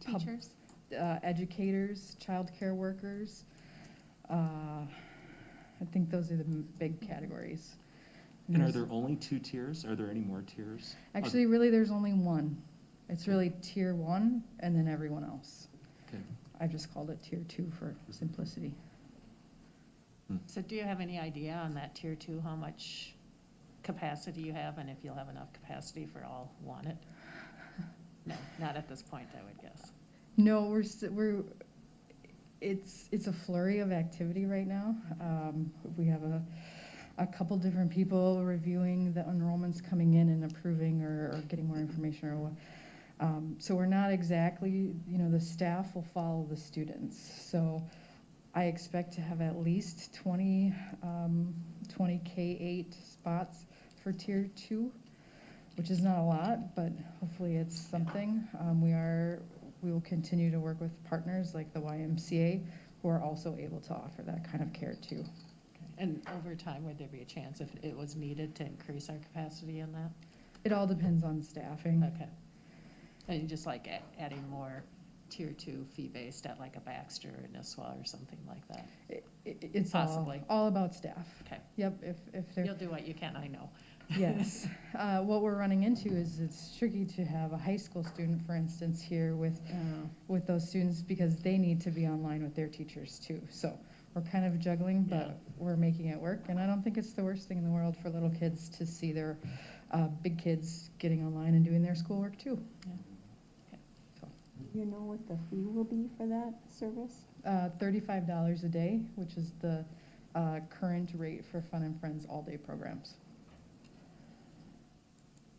Teachers? educators, childcare workers. I think those are the big categories. And are there only 2 tiers? Are there any more tiers? Actually, really, there's only one. It's really tier 1 and then everyone else. Okay. I just called it tier 2 for simplicity. So do you have any idea on that tier 2, how much capacity you have, and if you'll have enough capacity for all wanted? No, not at this point, I would guess. No, it's a flurry of activity right now. We have a couple different people reviewing the enrollments coming in and approving or getting more information or what. So we're not exactly, the staff will follow the students. So I expect to have at least 20 K-8 spots for tier 2, which is not a lot, but hopefully it's something. We will continue to work with partners like the YMCA, who are also able to offer that kind of care too. And over time, would there be a chance if it was needed to increase our capacity in that? It all depends on staffing. Okay. And just like adding more tier two fee-based at like a Baxter or Nisswa or something like that? It's Possibly. all about staff. Okay. Yep, if they're. You'll do what you can, I know. Yes. What we're running into is it's tricky to have a high school student, for instance, here with those students because they need to be online with their teachers too. So we're kind of juggling, but Yeah. we're making it work. And I don't think it's the worst thing in the world for little kids to see their big kids getting online and doing their schoolwork too. Do you know what the fee will be for that service? $35 a day, which is the current rate for Fun and Friends all-day programs.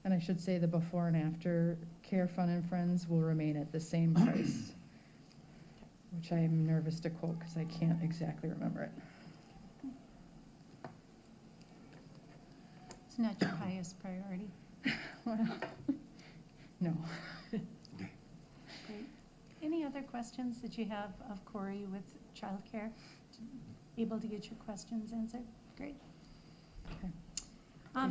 And I should say the before and after care Fun and Friends will remain at the same price, which I am nervous to quote because I can't exactly remember it. It's not your highest priority. Well, no. Great. Any other questions that you have of Corey with childcare? Able to get your questions answered? Great. Okay. I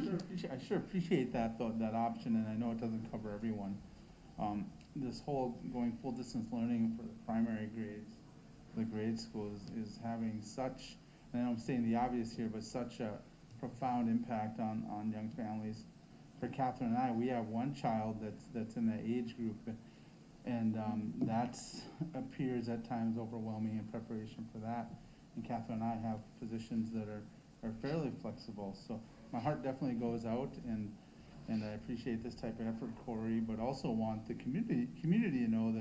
sure appreciate that, though, that option, and I know it doesn't cover everyone. This whole going full distance learning for the primary grades, the grade schools, is having such, and I know I'm stating the obvious here, but such a profound impact on young families. For Catherine and I, we have one child that's in that age group, and that appears at times overwhelming in preparation for that. And Catherine and I have positions that are fairly flexible, so my heart definitely goes out, and I appreciate this type of effort, Corey, but also want the community to know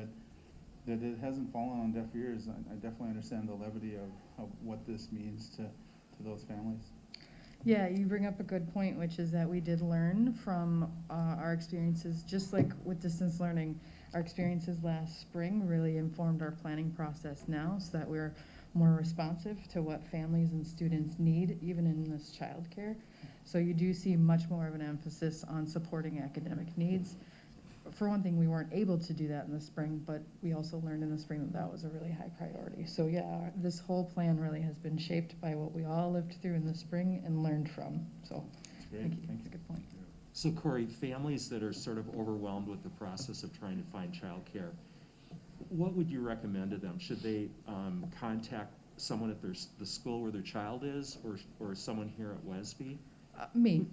that it hasn't fallen on deaf ears. I definitely understand the levity of what this means to those families. Yeah, you bring up a good point, which is that we did learn from our experiences, just like with distance learning. Our experiences last spring really informed our planning process now so that we're more responsive to what families and students need, even in this childcare. So you do see much more of an emphasis on supporting academic needs. For one thing, we weren't able to do that in the spring, but we also learned in the spring that was a really high priority. So yeah, this whole plan really has been shaped by what we all lived through in the spring and learned from. So Great, thank you. thank That's a good point. So Corey, families that are sort of overwhelmed with the process of trying to find childcare, what would you recommend to them? Should they contact someone at the school where their child is, or someone here at Wesby? Me,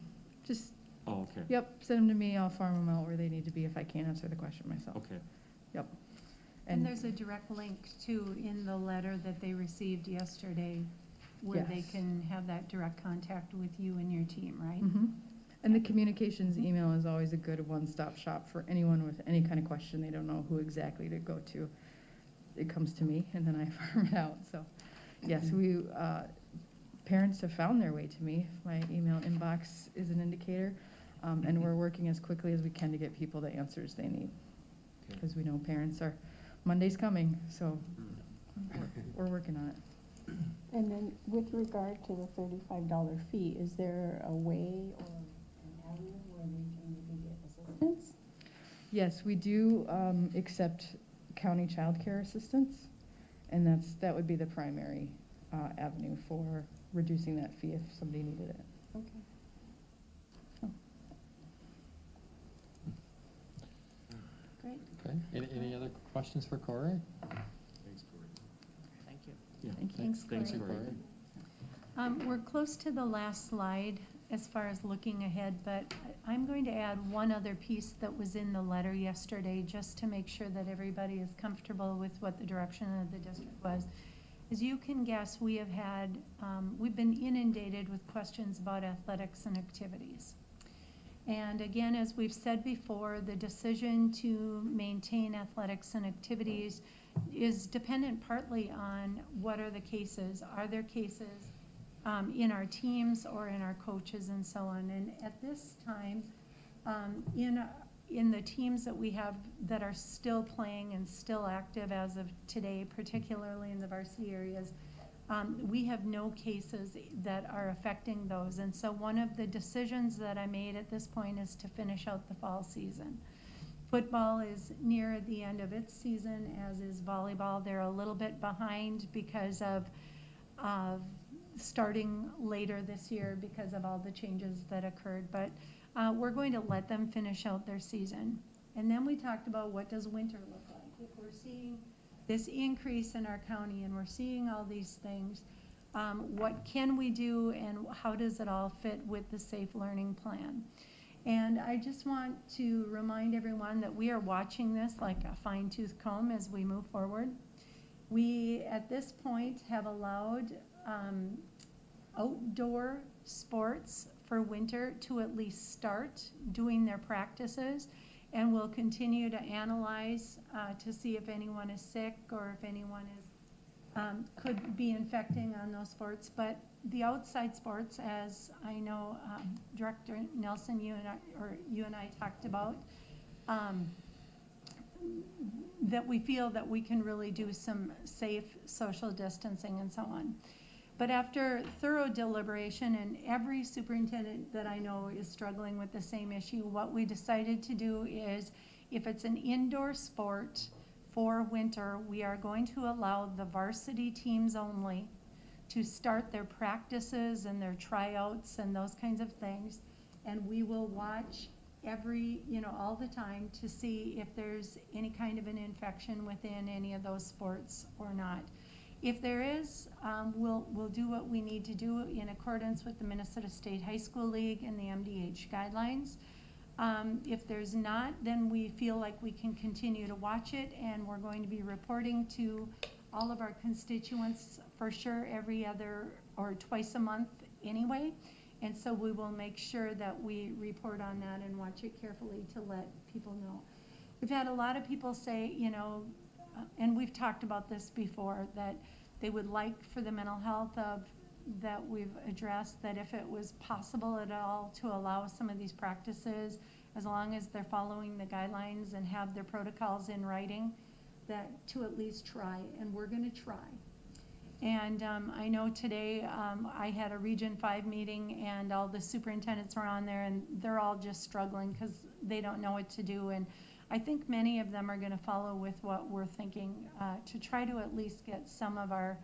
just, Oh, okay. yep, send them to me. I'll farm them out where they need to be if I can't answer the question myself. Okay. Yep. And there's a direct link too in the letter that they received yesterday where they Yes. can have that direct contact with you and your team, right? Mhm. And the communications email is always a good one-stop shop for anyone with any kind of question. They don't know who exactly to go to. It comes to me and then I farm it out. So yes, parents have found their way to me. My email inbox is an indicator. And we're working as quickly as we can to get people the answers they need. Because we know parents are, Monday's coming, so we're working on it. And then with regard to the $35 fee, is there a way or an avenue where they can maybe get assistance? Yes, we do accept county child care assistance, and that would be the primary avenue for reducing that fee if somebody needed it. Okay. Great. Okay, any other questions for Corey? Thanks, Corey. Thank you. Yeah. Thank you. Thanks, Thanks, Corey. Corey. We're close to the last slide as far as looking ahead, but I'm going to add one other piece that was in the letter yesterday, just to make sure that everybody is comfortable with what the direction of the district was. As you can guess, we've been inundated with questions about athletics and activities. And again, as we've said before, the decision to maintain athletics and activities is dependent partly on what are the cases. Are there cases in our teams or in our coaches and so on? And at this time, in the teams that we have that are still playing and still active as of today, particularly in the varsity areas, we have no cases that are affecting those. And so one of the decisions that I made at this point is to finish out the fall season. Football is near the end of its season, as is volleyball. They're a little bit behind because of starting later this year because of all the changes that occurred. But we're going to let them finish out their season. And then we talked about what does winter look like. If we're seeing this increase in our county and we're seeing all these things. What can we do and how does it all fit with the Safe Learning Plan? And I just want to remind everyone that we are watching this like a fine-tooth comb as we move forward. We, at this point, have allowed outdoor sports for winter to at least start doing their practices, and we'll continue to analyze to see if anyone is sick or if anyone is could be infecting on those sports. But the outside sports, as I know Director Nelson, you and I talked about, that we feel that we can really do some safe social distancing and so on. But after thorough deliberation, and every superintendent that I know is struggling with the same issue, what we decided to do is, if it's an indoor sport for winter, we are going to allow the varsity teams only to start their practices and their tryouts and those kinds of things. And we will watch all the time to see if there's any kind of an infection within any of those sports or not. If there is, we'll do what we need to do in accordance with the Minnesota State High School League and the MDH guidelines. If there's not, then we feel like we can continue to watch it, and we're going to be reporting to all of our constituents for sure every other or twice a month anyway. And so we will make sure that we report on that and watch it carefully to let people know. We've had a lot of people say, and we've talked about this before, that they would like for the mental health that we've addressed, that if it was possible at all to allow some of these practices, as long as they're following the guidelines and have their protocols in writing, that to at least try, and we're gonna try. And I know today I had a Region 5 meeting and all the superintendents were on there, and they're all just struggling because they don't know what to do. And I think many of them are gonna follow with what we're thinking to try to at least get some of our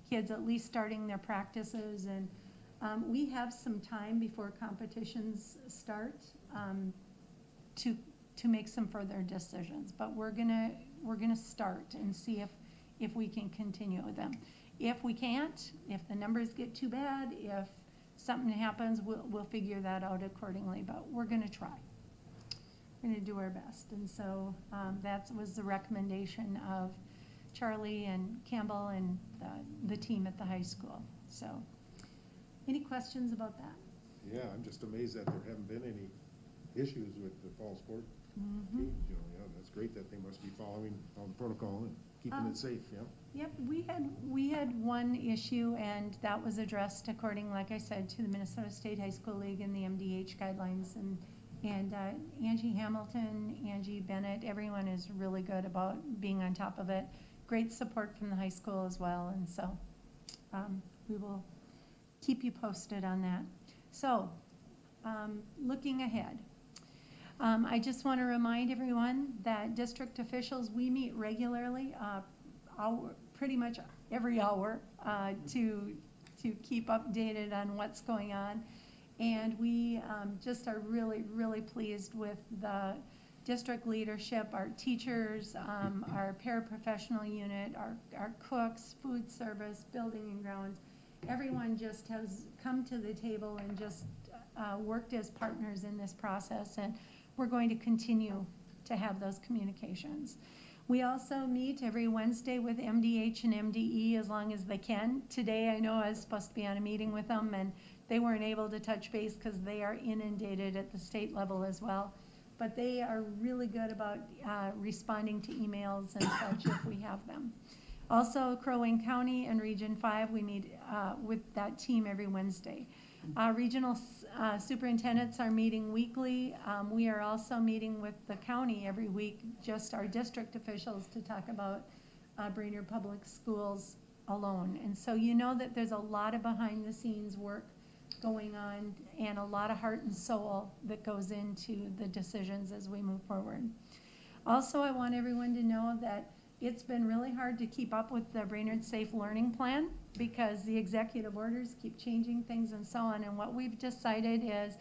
kids at least starting their practices. And we have some time before competitions start to make some further decisions. But we're gonna start and see if we can continue with them. If we can't, if the numbers get too bad, if something happens, we'll figure that out accordingly. But we're gonna try. We're gonna do our best. And so that was the recommendation of Charlie and Campbell and the team at the high school. So, any questions about that? Yeah, I'm just amazed that there haven't been any issues with the fall sport teams, yeah, that's great that they must be following all the protocol and keeping it safe, yeah. Yep, we had one issue, and that was addressed according, like I said, to the Minnesota State High School League and the MDH guidelines. And Angie Hamilton, Angie Bennett, everyone is really good about being on top of it. Great support from the high school as well, and so we will keep you posted on that. So, looking ahead, I just want to remind everyone that district officials, we meet regularly, pretty much every hour, to keep updated on what's going on. And we just are really, really pleased with the district leadership, our teachers, our paraprofessional unit, our cooks, food service, building and grounds. Everyone just has come to the table and just worked as partners in this process, and we're going to continue to have those communications. We also meet every Wednesday with MDH and MDE as long as they can. Today, I know I was supposed to be on a meeting with them, and they weren't able to touch base because they are inundated at the state level as well. But they are really good about responding to emails and such if we have them. Also, Crow Wing County and Region 5, we meet with that team every Wednesday. Regional superintendents are meeting weekly. We are also meeting with the county every week, just our district officials, to talk about Brainerd Public Schools alone. And so you know that there's a lot of behind the scenes work going on and a lot of heart and soul that goes into the decisions as we move forward. Also, I want everyone to know that it's been really hard to keep up with the Brainerd Safe Learning Plan because the executive orders keep changing things and so on. And what we've decided is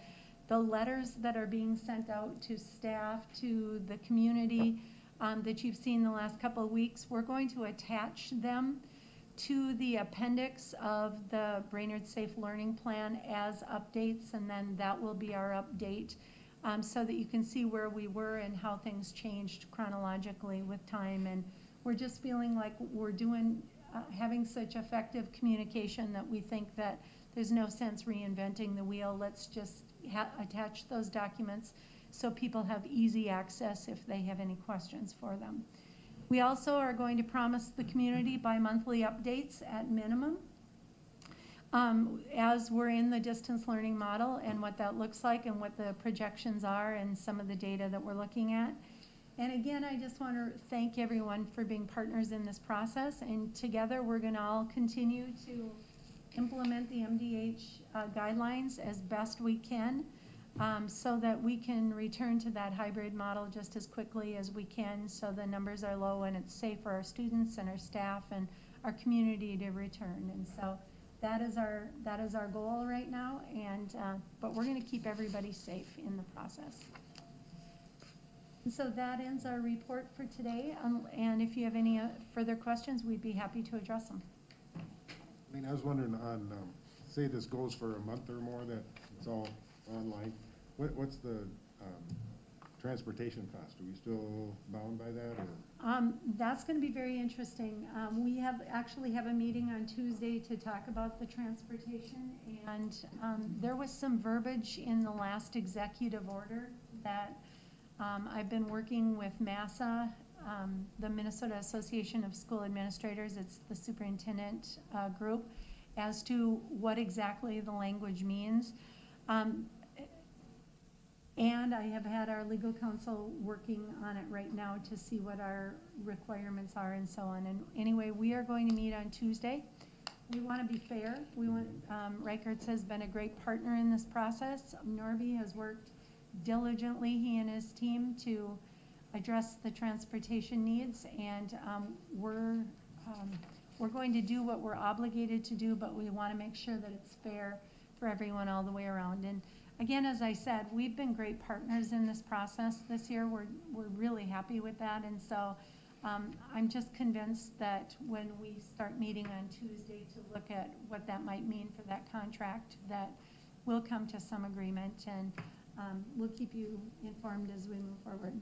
the letters that are being sent out to staff, to the community, that you've seen the last couple of weeks. We're going to attach them to the appendix of the Brainerd Safe Learning Plan as updates, and then that will be our update, so that you can see where we were and how things changed chronologically with time. And we're just feeling like we're having such effective communication that we think that there's no sense reinventing the wheel. Let's just attach those documents so people have easy access if they have any questions for them. We also are going to promise the community bi-monthly updates at minimum, as we're in the distance learning model and what that looks like and what the projections are and some of the data that we're looking at. And again, I just want to thank everyone for being partners in this process, and together we're going to all continue to implement the MDH guidelines as best we can, so that we can return to that hybrid model just as quickly as we can, so the numbers are low and it's safe for our students and our staff and our community to return. And so that is our goal right now, and but we're going to keep everybody safe in the process. And so that ends our report for today, and if you have any further questions, we'd be happy to address them. I mean, I was wondering on, say this goes for a month or more, that it's all online, what's the transportation cost? Are we still bound by that, or? That's going to be very interesting. We actually have a meeting on Tuesday to talk about the transportation, and there was some verbiage in the last executive order that I've been working with MASA, the Minnesota Association of School Administrators, it's the superintendent group, as to what exactly the language means. And I have had our legal counsel working on it right now to see what our requirements are and so on. And anyway, we are going to meet on Tuesday. We want to be fair. Reichertz has been a great partner in this process. Norby has worked diligently, he and his team, to address the transportation needs, and we're going to do what we're obligated to do, but we want to make sure that it's fair for everyone all the way around. And again, as I said, we've been great partners in this process this year. We're really happy with that, and so I'm just convinced that when we start meeting on Tuesday to look at what that might mean for that contract, that we'll come to some agreement, and we'll keep you informed as we move forward.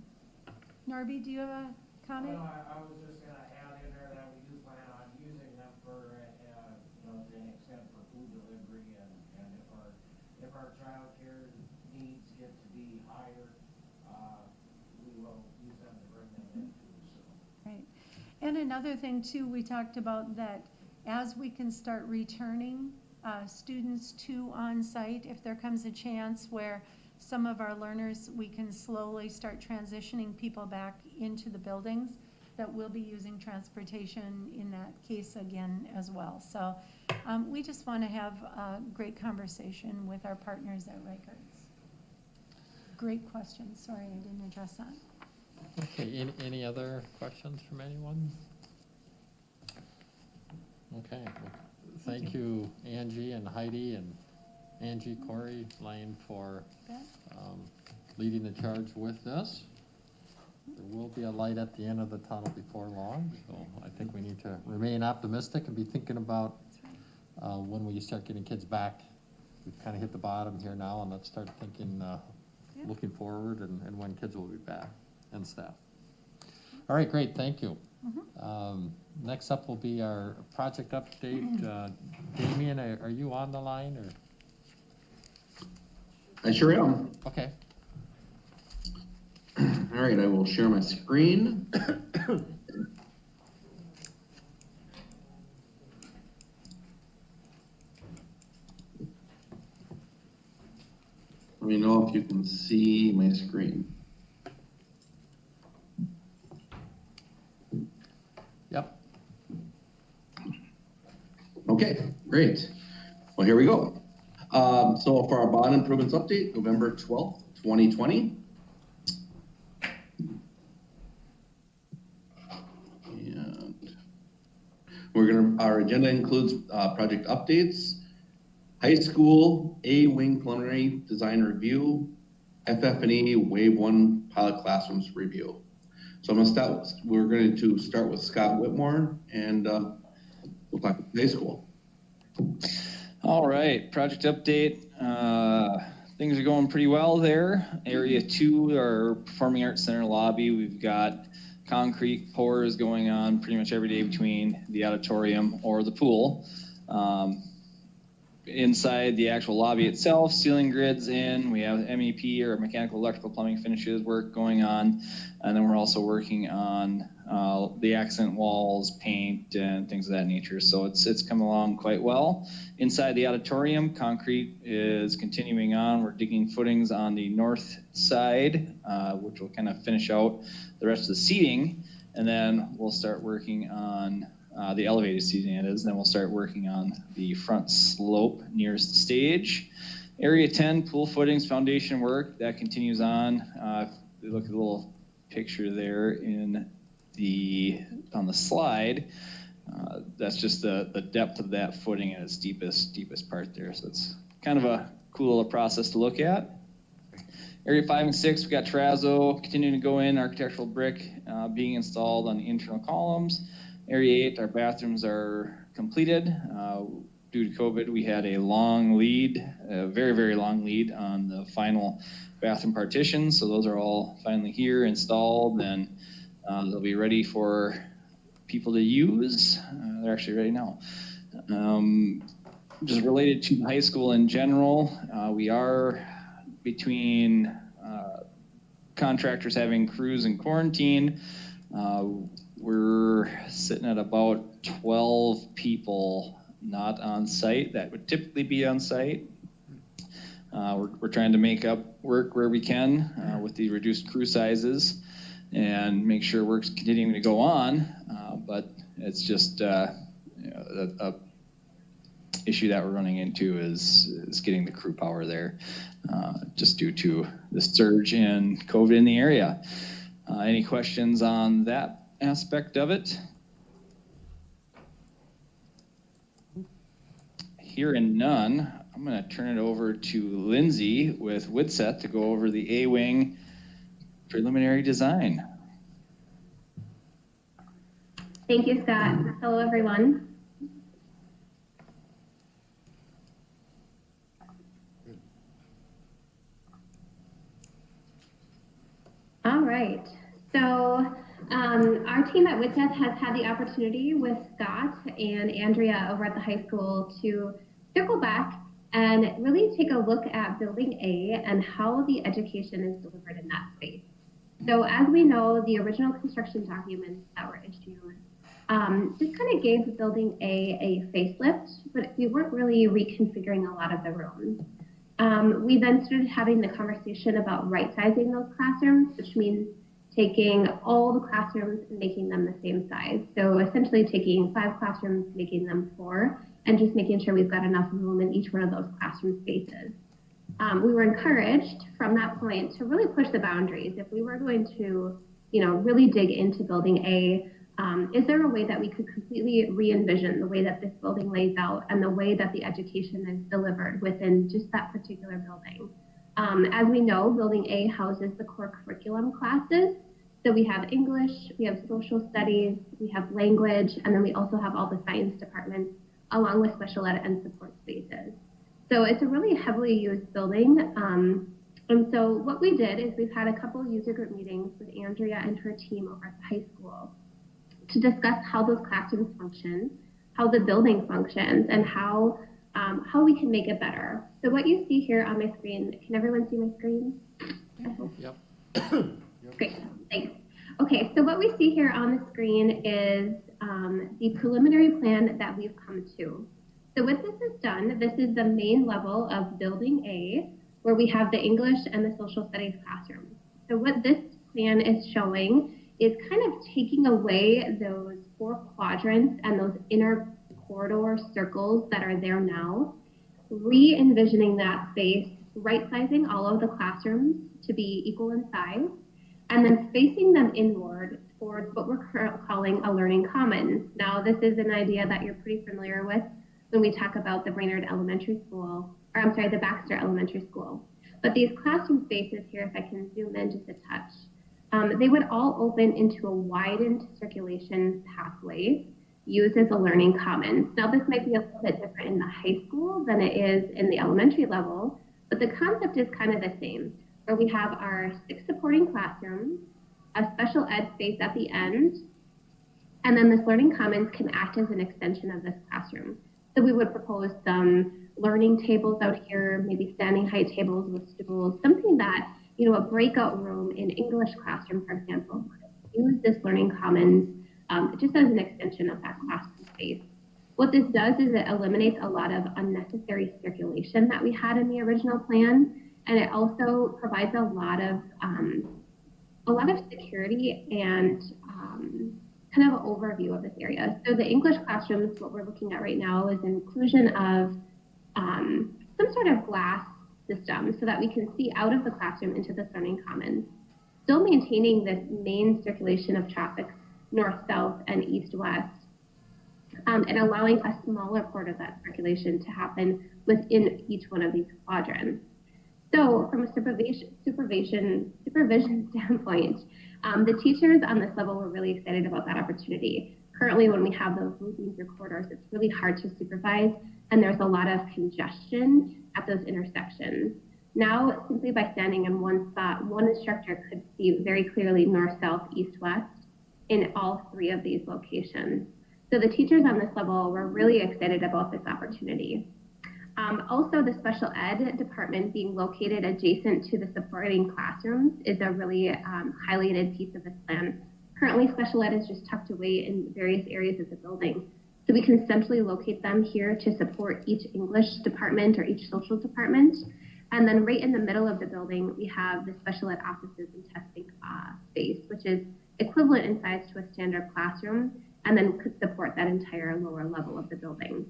Norby, do you have a comment? Well, I was just gonna add in there that we do plan on using them for, to an extent for food delivery, and if our childcare needs get to be higher, we will use them to bring them in too, so. Right. And another thing too, we talked about that as we can start returning students to on-site, if there comes a chance where some of our learners, we can slowly start transitioning people back into the buildings, that we'll be using transportation in that case again as well. So we just want to have a great conversation with our partners at Reichertz. Great question. Sorry, I didn't address that. Okay, any other questions from anyone? Okay, well, thank you, Angie and Heidi, and Angie, Corey, Lane, for leading the charge with this. There will be a light at the end of the tunnel before long, so I think we need to remain optimistic and be thinking about when we start getting kids back. We've kind of hit the bottom here now, and let's start thinking, looking forward, and when kids will be back, and staff. All right, great, thank you. Next up will be our project update. Damien, are you on the line, or? I sure am. Okay. All right, I will share my screen. Let me know if you can see my screen. Yep. Okay, great. Well, here we go. So for our bond improvements update, November 12th, 2020. And our agenda includes project updates, high school A-wing preliminary design review, FF&E Wave 1 pilot classrooms review. So we're going to start with Scott Whitmore, and we'll talk about high school. All right, project update. Things are going pretty well there. Area 2, our Performing Arts Center lobby, we've got concrete pours going on pretty much every day between the auditorium or the pool. Inside the actual lobby itself, ceiling grids in, we have MEP or mechanical electrical plumbing finishes work going on, and then we're also working on the accent walls, paint, and things of that nature. So it's come along quite well. Inside the auditorium, concrete is continuing on. We're digging footings on the north side, which will kind of finish out the rest of the seating, and then we'll start working on the elevated seating it is, and then we'll start working on the front slope nearest the stage. Area 10, pool footings, foundation work, that continues on. If you look at the little picture there on the slide, that's just the depth of that footing at its deepest part there. So it's kind of a cool little process to look at. Area 5 and 6, we got terrazzo continuing to go in, architectural brick being installed on the internal columns. Area 8, our bathrooms are completed. Due to COVID, we had a long lead, a very, very long lead on the final bathroom partitions. So those are all finally here, installed, and they'll be ready for people to use. They're actually ready now. Just related to high school in general, we are between contractors having crews in quarantine. We're sitting at about 12 people not on site that would typically be on site. We're trying to make up work where we can with the reduced crew sizes and make sure work's continuing to go on. But it's just a issue that we're running into is getting the crew power there, just due to the surge in COVID in the area. Any questions on that aspect of it? Hearing none, I'm going to turn it over to Lindsay with Witset to go over the A-Wing preliminary design. Thank you, Scott. Hello, everyone. All right. So our team at WITES has had the opportunity with Scott and Andrea over at the high school to circle back and really take a look at Building A and how the education is delivered in that space. So as we know, the original construction documents that were issued just kind of gave Building A facelift, but we weren't really reconfiguring a lot of the rooms. We then started having the conversation about right-sizing those classrooms, which means taking all the classrooms and making them the same size. So essentially taking 5 classrooms, making them 4, and just making sure we've got enough room in each one of those classroom spaces. We were encouraged from that point to really push the boundaries. If we were going to, really dig into Building A, is there a way that we could completely re-envision the way that this building lays out and the way that the education is delivered within just that particular building? As we know, Building A houses the core curriculum classes. So we have English, we have social studies, we have language, and then we also have all the science departments along with special ed and support spaces. So it's a really heavily used building. And so what we did is we've had a couple user group meetings with Andrea and her team over at the high school to discuss how those classrooms function, how the building functions, and how we can make it better. So what you see here on my screen, can everyone see my screen? Yep. Great, thanks. Okay, so what we see here on the screen is the preliminary plan that we've come to. So what this has done, this is the main level of Building A, where we have the English and the social studies classrooms. So what this plan is showing is kind of taking away those 4 quadrants and those inner corridor circles that are there now, re-envisioning that space, right-sizing all of the classrooms to be equal in size, and then spacing them inward towards what we're calling a learning commons. Now, this is an idea that you're pretty familiar with when we talk about the Brainerd Elementary School, or I'm sorry, the Baxter Elementary School. But these classroom spaces here, if I can zoom in just a touch, They would all open into a widened circulation pathway used as a learning commons. Now, this might be a little bit different in the high school than it is in the elementary level, but the concept is kind of the same, where we have our 6 supporting classrooms, a special ed space at the end, and then this learning commons can act as an extension of this classroom. So we would propose some learning tables out here, maybe standing height tables with stools, something that, a breakout room in English classroom, for example, use this learning commons just as an extension of that classroom space. What this does is it eliminates a lot of unnecessary circulation that we had in the original plan, and it also provides a lot of security and kind of an overview of this area. So the English classrooms, what we're looking at right now is inclusion of some sort of glass system so that we can see out of the classroom into the learning commons, still maintaining this main circulation of traffic north-south and east-west, and allowing a smaller part of that circulation to happen within each one of these quadrants. So from a supervision standpoint, the teachers on this level were really excited about that opportunity. Currently, when we have those looping through corridors, it's really hard to supervise, and there's a lot of congestion at those intersections. Now, simply by standing in one spot, one instructor could see very clearly north, south, east, west in all 3 of these locations. So the teachers on this level were really excited about this opportunity. Also, the special ed department being located adjacent to the supporting classrooms is a really highlighted piece of this plan. Currently, special ed is just tucked away in various areas of the building. So we can centrally locate them here to support each English department or each social department. And then right in the middle of the building, we have the special ed offices and testing space, which is equivalent in size to a standard classroom, and then could support that entire lower level of the building.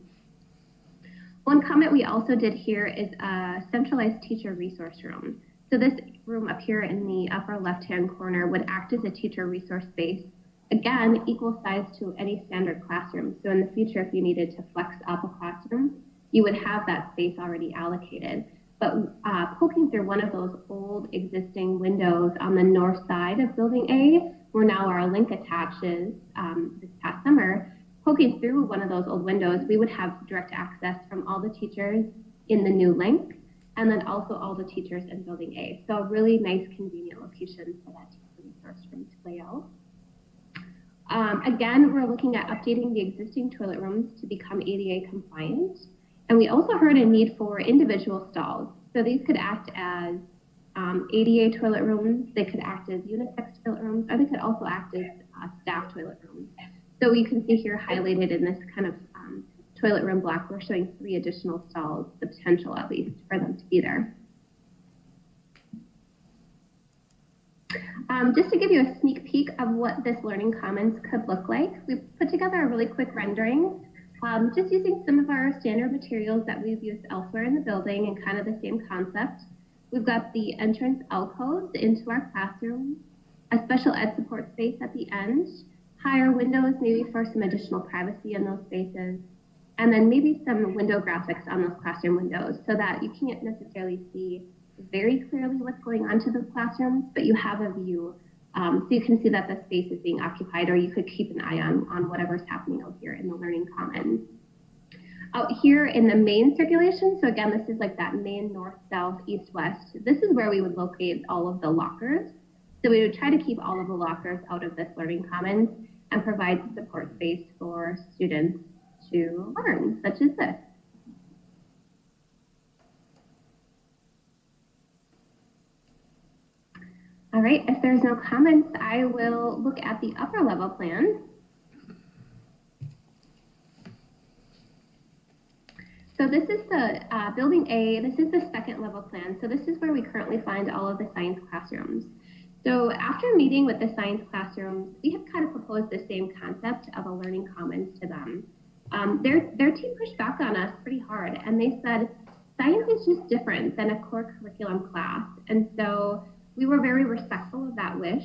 One comment we also did here is a centralized teacher resource room. So this room up here in the upper left-hand corner would act as a teacher resource space, again, equal size to any standard classroom. So in the future, if you needed to flex up a classroom, you would have that space already allocated. But poking through one of those old existing windows on the north side of Building A, where now our link attaches this past summer, poking through one of those old windows, we would have direct access from all the teachers in the new link, and then also all the teachers in Building A. So a really nice, convenient location for that teacher resource room to play out. Again, we're looking at updating the existing toilet rooms to become ADA compliant. And we also heard a need for individual stalls. So these could act as ADA toilet rooms, they could act as unisex toilet rooms, or they could also act as staff toilet rooms. So you can see here highlighted in this kind of toilet room block, we're showing 3 additional stalls, the potential at least for them to be there. Just to give you a sneak peek of what this learning commons could look like, we put together a really quick rendering, just using some of our standard materials that we've used elsewhere in the building and kind of the same concept. We've got the entrance alcoves into our classroom, a special ed support space at the end, higher windows maybe for some additional privacy in those spaces, and then maybe some window graphics on those classroom windows so that you can't necessarily see very clearly what's going on to those classrooms, but you have a view so you can see that the space is being occupied, or you could keep an eye on whatever's happening out here in the learning commons. Out here in the main circulation, so again, this is like that main north, south, east, west, this is where we would locate all of the lockers. So we would try to keep all of the lockers out of this learning commons and provide support space for students to learn, such as this. All right, if there's no comments, I will look at the upper level plan. So this is the Building A, this is the second level plan. So this is where we currently find all of the science classrooms. So after meeting with the science classrooms, we have kind of proposed the same concept of a learning commons to them. Their team pushed back on us pretty hard, and they said, science is just different than a core curriculum class. And so we were very respectful of that wish.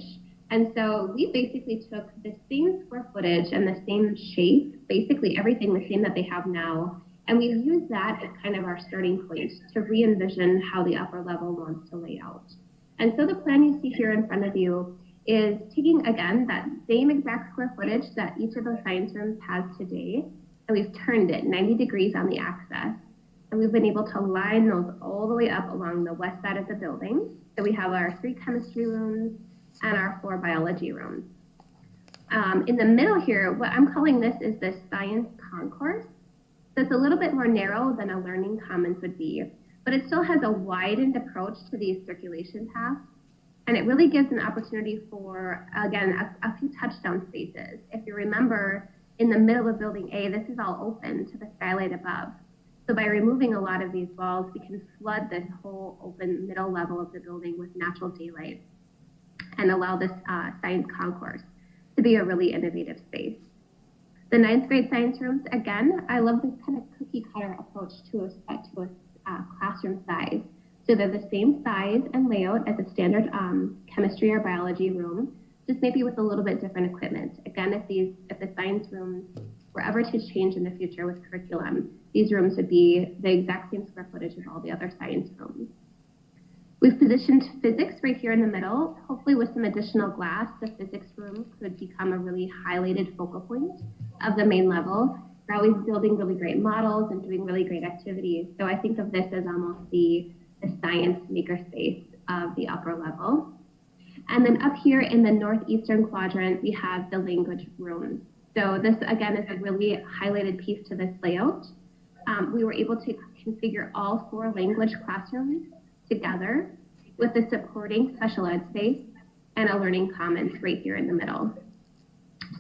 And so we basically took the same square footage and the same shape, basically everything the same that they have now, and we used that as kind of our starting point to re-envision how the upper level wants to lay out. And so the plan you see here in front of you is taking, again, that same exact square footage that each of those science rooms has today, and we've turned it 90 degrees on the axis. And we've been able to line those all the way up along the west side of the building. So we have our 3 chemistry rooms and our 4 biology rooms. In the middle here, what I'm calling this is the science concourse. So it's a little bit more narrow than a learning commons would be, but it still has a widened approach to these circulation paths. And it really gives an opportunity for, again, a few touchdown spaces. If you remember, in the middle of building A, this is all open to the skylight above. So by removing a lot of these walls, we can flood this whole open middle level of the building with natural daylight and allow this science concourse to be a really innovative space. The 9th grade science rooms, again, I love this kind of cookie cutter approach to a classroom size. So they're the same size and layout as a standard chemistry or biology room, just maybe with a little bit different equipment. Again, if the science rooms were ever to change in the future with curriculum, these rooms would be the exact same square footage as all the other science rooms. We've positioned physics right here in the middle. Hopefully with some additional glass, the physics room could become a really highlighted focal point of the main level. We're always building really great models and doing really great activities. So I think of this as almost the science makerspace of the upper level. And then up here in the northeastern quadrant, we have the language rooms. So this, again, is a really highlighted piece to this layout. We were able to configure all 4 language classrooms together with the supporting special ed space and a learning commons right here in the middle.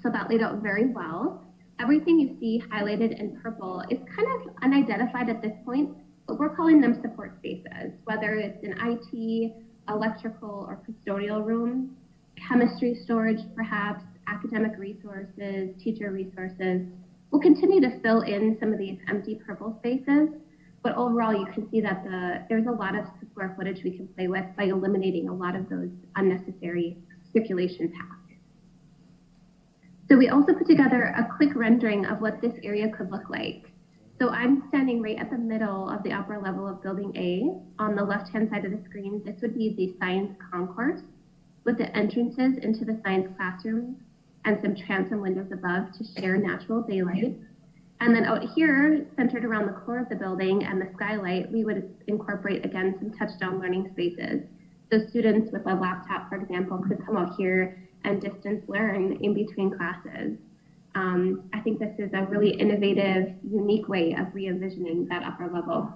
So that laid out very well. Everything you see highlighted in purple is kind of unidentified at this point, but we're calling them support spaces, whether it's an IT, electrical, or custodial room, chemistry storage perhaps, academic resources, teacher resources. We'll continue to fill in some of these empty purple spaces, but overall you can see that there's a lot of square footage we can play with by eliminating a lot of those unnecessary circulation paths. So we also put together a quick rendering of what this area could look like. So I'm standing right at the middle of the upper level of building A. On the left-hand side of the screen, this would be the science concourse with the entrances into the science classrooms and some transom windows above to share natural daylight. And then out here, centered around the core of the building and the skylight, we would incorporate, again, some touchdown learning spaces. So students with a laptop, for example, could come out here and distance learn in between classes. I think this is a really innovative, unique way of re-envisioning that upper level.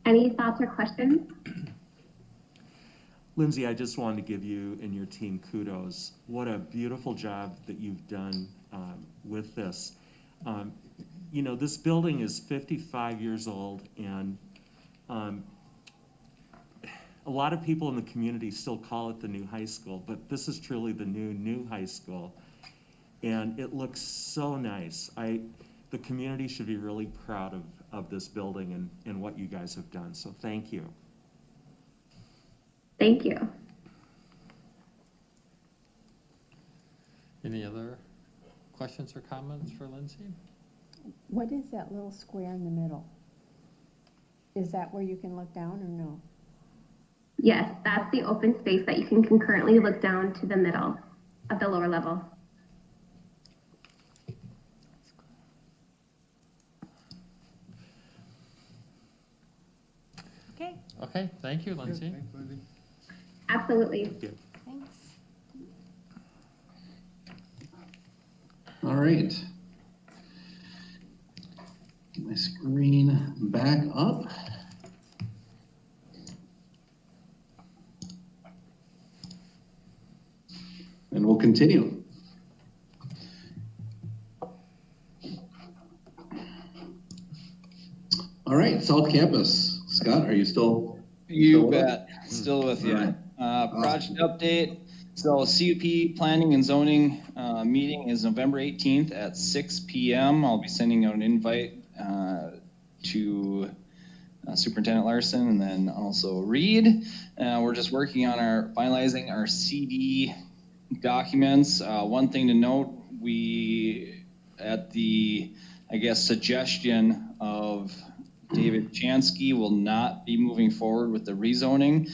Any thoughts or questions? Lindsay, I just wanted to give you and your team kudos. What a beautiful job that you've done with this. You know, this building is 55 years old, and a lot of people in the community still call it the new high school, but this is truly the new high school. And it looks so nice. The community should be really proud of this building and what you guys have done, so thank you. Thank you. Any other questions or comments for Lindsay? What is that little square in the middle? Is that where you can look down or no? Yes, that's the open space that you can concurrently look down to the middle of the lower level. Okay, Okay, thank you, Lindsay. Thanks, Lindsay. Absolutely. Thank you. thanks. All right. Get my screen back up. And we'll continue. All right, South Campus. Scott, are you still? You bet. Still with you. Project update. So CUP planning and zoning meeting is November 18th at 6 p.m. I'll be sending out an invite to Superintendent Larson and then also Reed. We're just working on finalizing our CD documents. One thing to note, we, at the, I guess, suggestion of David Chansky will not be moving forward with the rezoning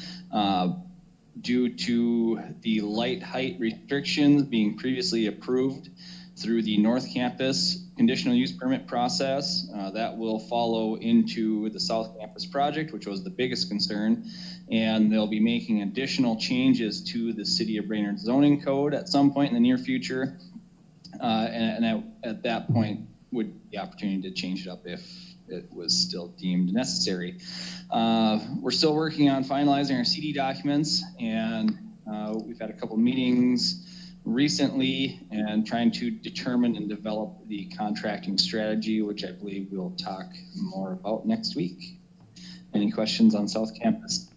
due to the light height restrictions being previously approved through the North Campus conditional use permit process. That will follow into the South Campus project, which was the biggest concern. And they'll be making additional changes to the City of Brainerd zoning code at some point in the near future. At that point would be the opportunity to change it up if it was still deemed necessary. We're still working on finalizing our CD documents, and we've had a couple meetings recently and trying to determine and develop the contracting strategy, which I believe we'll talk more about next week. Any questions on South Campus?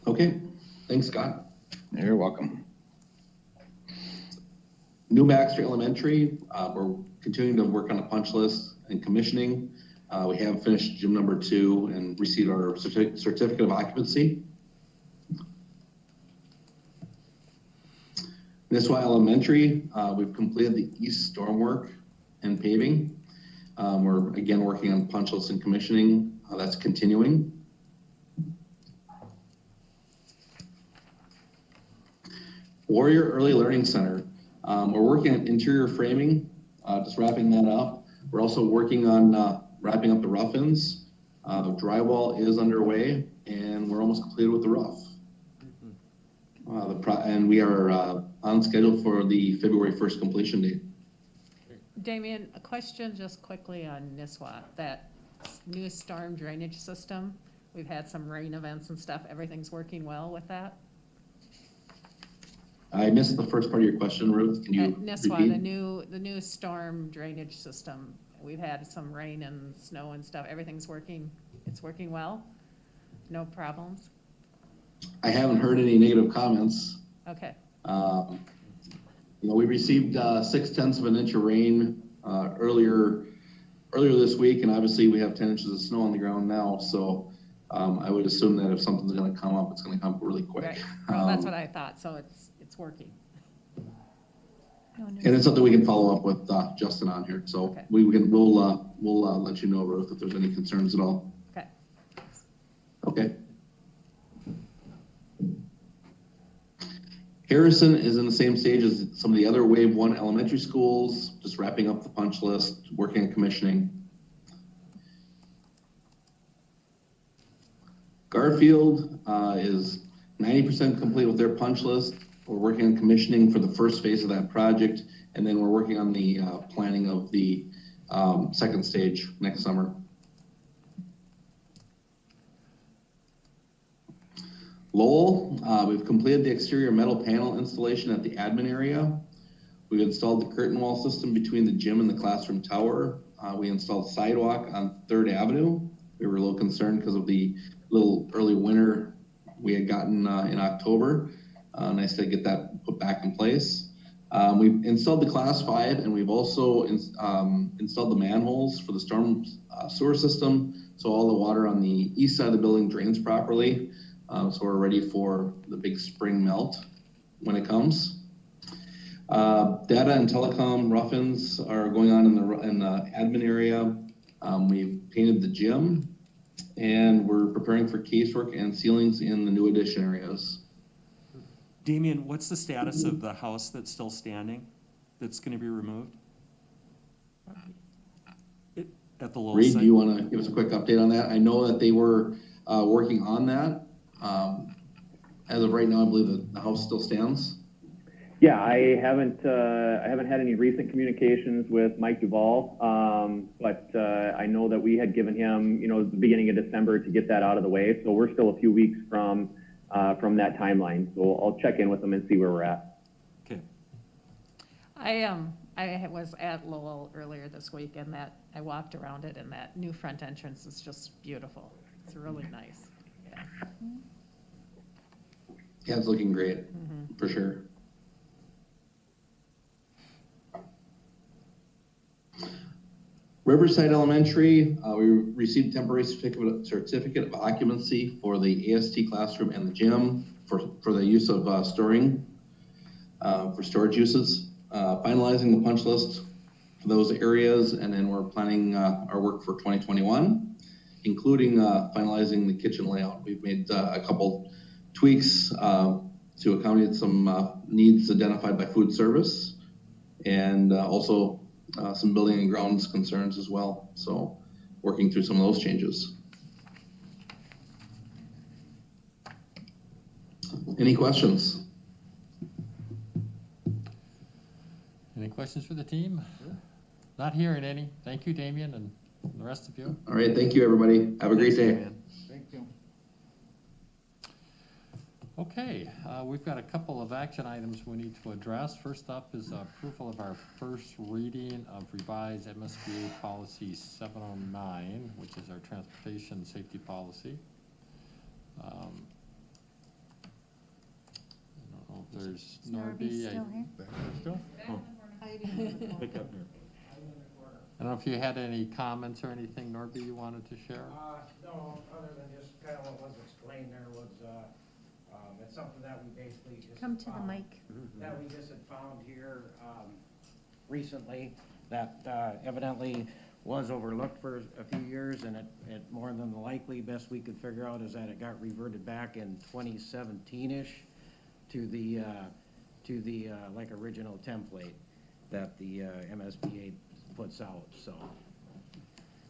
Okay, thanks, Scott. You're welcome. New Baxter Elementary, we're continuing to work on a punch list and commissioning. We have finished gym number 2 and received our certificate of occupancy. Nisswa Elementary, we've completed the east storm work and paving. We're again working on punch list and commissioning. That's continuing. Warrior Early Learning Center, we're working on interior framing, just wrapping that up. We're also working on wrapping up the rough-ins. The drywall is underway, and we're almost completed with the roof. And we are on schedule for the February 1st completion date. Damien, a question just quickly on Nisswa, that new storm drainage system. We've had some rain events and stuff. Everything's working well with that? I missed the first part of your question, Ruth. Can you At Nisswa, repeat? the new storm drainage system. We've had some rain and snow and stuff. Everything's working. It's working well? No problems? I haven't heard any negative comments. Okay. We received 0.6 of an inch of rain earlier this week, and obviously we have 10 inches of snow on the ground now. So I would assume that if something's going to come up, it's going to come up really quick. Right. Well, that's what I thought. So it's working. And it's something we can follow up with Justin on here. So Okay. we'll let you know, Ruth, if there's any concerns at all. Okay. Okay. Harrison is in the same stage as some of the other Wave 1 elementary schools, just wrapping up the punch list, working on commissioning. Garfield is 90% complete with their punch list. We're working on commissioning for the first phase of that project, and then we're working on the planning of the second stage next summer. Lowell, we've completed the exterior metal panel installation at the admin area. We've installed the curtain wall system between the gym and the classroom tower. We installed sidewalk on 3rd Avenue. We were a little concerned because of the little early winter we had gotten in October. Nice to get that put back in place. We've installed the class 5, and we've also installed the manholes for the storm sewer system, so all the water on the east side of the building drains properly. So we're ready for the big spring melt when it comes. Data and telecom rough-ins are going on in the admin area. We've painted the gym, and we're preparing for casework and ceilings in the new addition areas. Damien, what's the status of the house that's still standing, that's going to be removed? At the Lowell Reed, site? do you want to give us a quick update on that? I know that they were working on that. As of right now, I believe that the house still stands. Yeah, I haven't had any recent communications with Mike Duvall, but I know that we had given him, the beginning of December to get that out of the way. So we're still a few weeks from that timeline. So I'll check in with them and see where we're at. Okay. I was at Lowell earlier this week, and I walked around it, and that new front entrance is just beautiful. It's really nice. Yeah. Yeah, it's looking great, for sure. Riverside Elementary, we received temporary certificate of occupancy for the AST classroom and the gym for the use of storing, for storage uses. Finalizing the punch list for those areas, and then we're planning our work for 2021, including finalizing the kitchen layout. We've made a couple tweaks to accommodate some needs identified by food service, and also some building and grounds concerns as well. So working through some of those changes. Any questions? Any questions for the team? Not hearing any. Thank you, Damien, and the rest of you. All right, thank you, everybody. Have a great day. Thank you. Okay, we've got a couple of action items we need to address. First up is approval of our first reading of revised MSBA policy 709, which is our transportation safety policy. I don't know if there's Norby still here? Still? Pick up here. I don't know if you had any comments or anything, Norby, you wanted to share? No, other than just kind of what was explained there was, it's something that we basically just. Come to the found- mic. That we just had found here, recently, that evidently was overlooked for a few years, and it more than likely, best we could figure out is that it got reverted back in 2017-ish to the like original template that the MSBA puts out, so.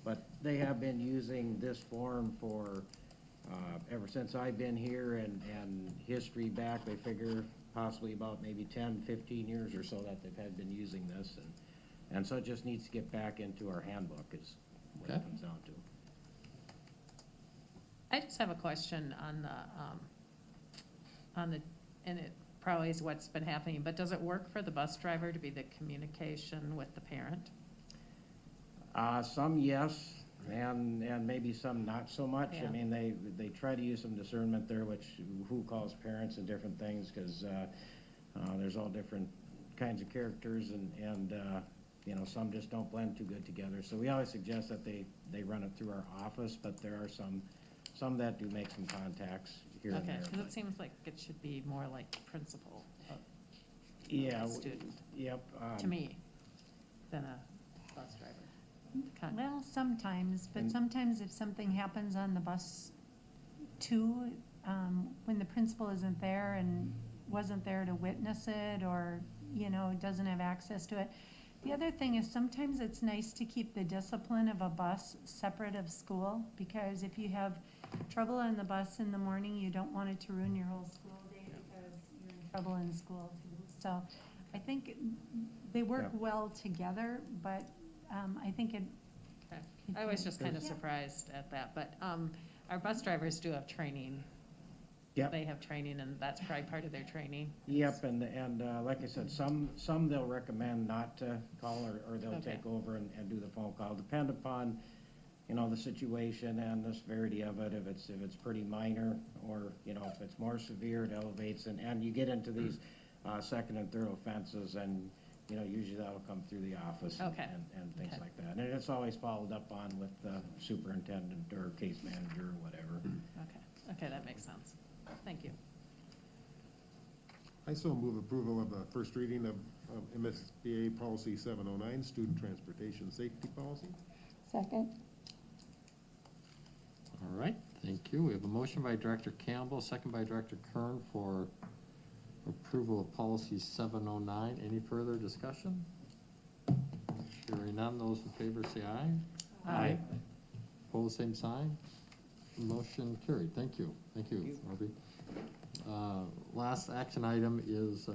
But they have been using this form for, ever since I've been here, and history back, they figure possibly about maybe 10, 15 years or so that they've been using this, and so it just needs to get back into our handbook is what it comes down to. I just have a question on the, and it probably is what's been happening, but does it work for the bus driver to be the communication with the parent? Some yes, and maybe some not so much. Yeah. I mean, they try to use some discernment there, which who calls parents and different things, because there's all different kinds of characters, and you know, some just don't blend too good together. So we always suggest that they run it through our office, but there are some that do make some contacts here and Okay, there. because it seems like it should be more like principal of Yeah, a student, yep. to me, than a bus driver. Well, sometimes, but And- sometimes if something happens on the bus too, when the principal isn't there and wasn't there to witness it, or, you know, doesn't have access to it. The other thing is sometimes it's nice to keep the discipline of a bus separate of school, because if you have trouble on the bus in the morning, you don't want it to ruin your whole school day because you're in trouble in school too. So I think they work Yeah. well together, but I think it. Okay. I was just kind of Yeah. surprised at that, but our bus drivers do have training. Yep. They have training, and that's probably part of their training. Yep, and like I said, some they'll recommend not to call, or they'll Okay. take over and do the phone call, depend upon, you know, the situation and the severity of it, if it's pretty minor, or, you know, if it's more severe, it elevates, and you get into these second and third offenses, and, you know, usually that'll come through the office Okay. and things Okay. like that. And it's always followed up on with the superintendent or case manager or whatever. Okay, that makes sense. Thank you. I so move approval of the first reading of MSBA Policy 709, Student Transportation Safety Policy. Second? All right, thank you. We have a motion by Director Campbell, second by Director Kern for approval of policy 709. Any further discussion? Hearing none, those in favor say aye. Aye. Opposed, same sign. Motion carried. Thank you. Thank you, Norby. Last action item is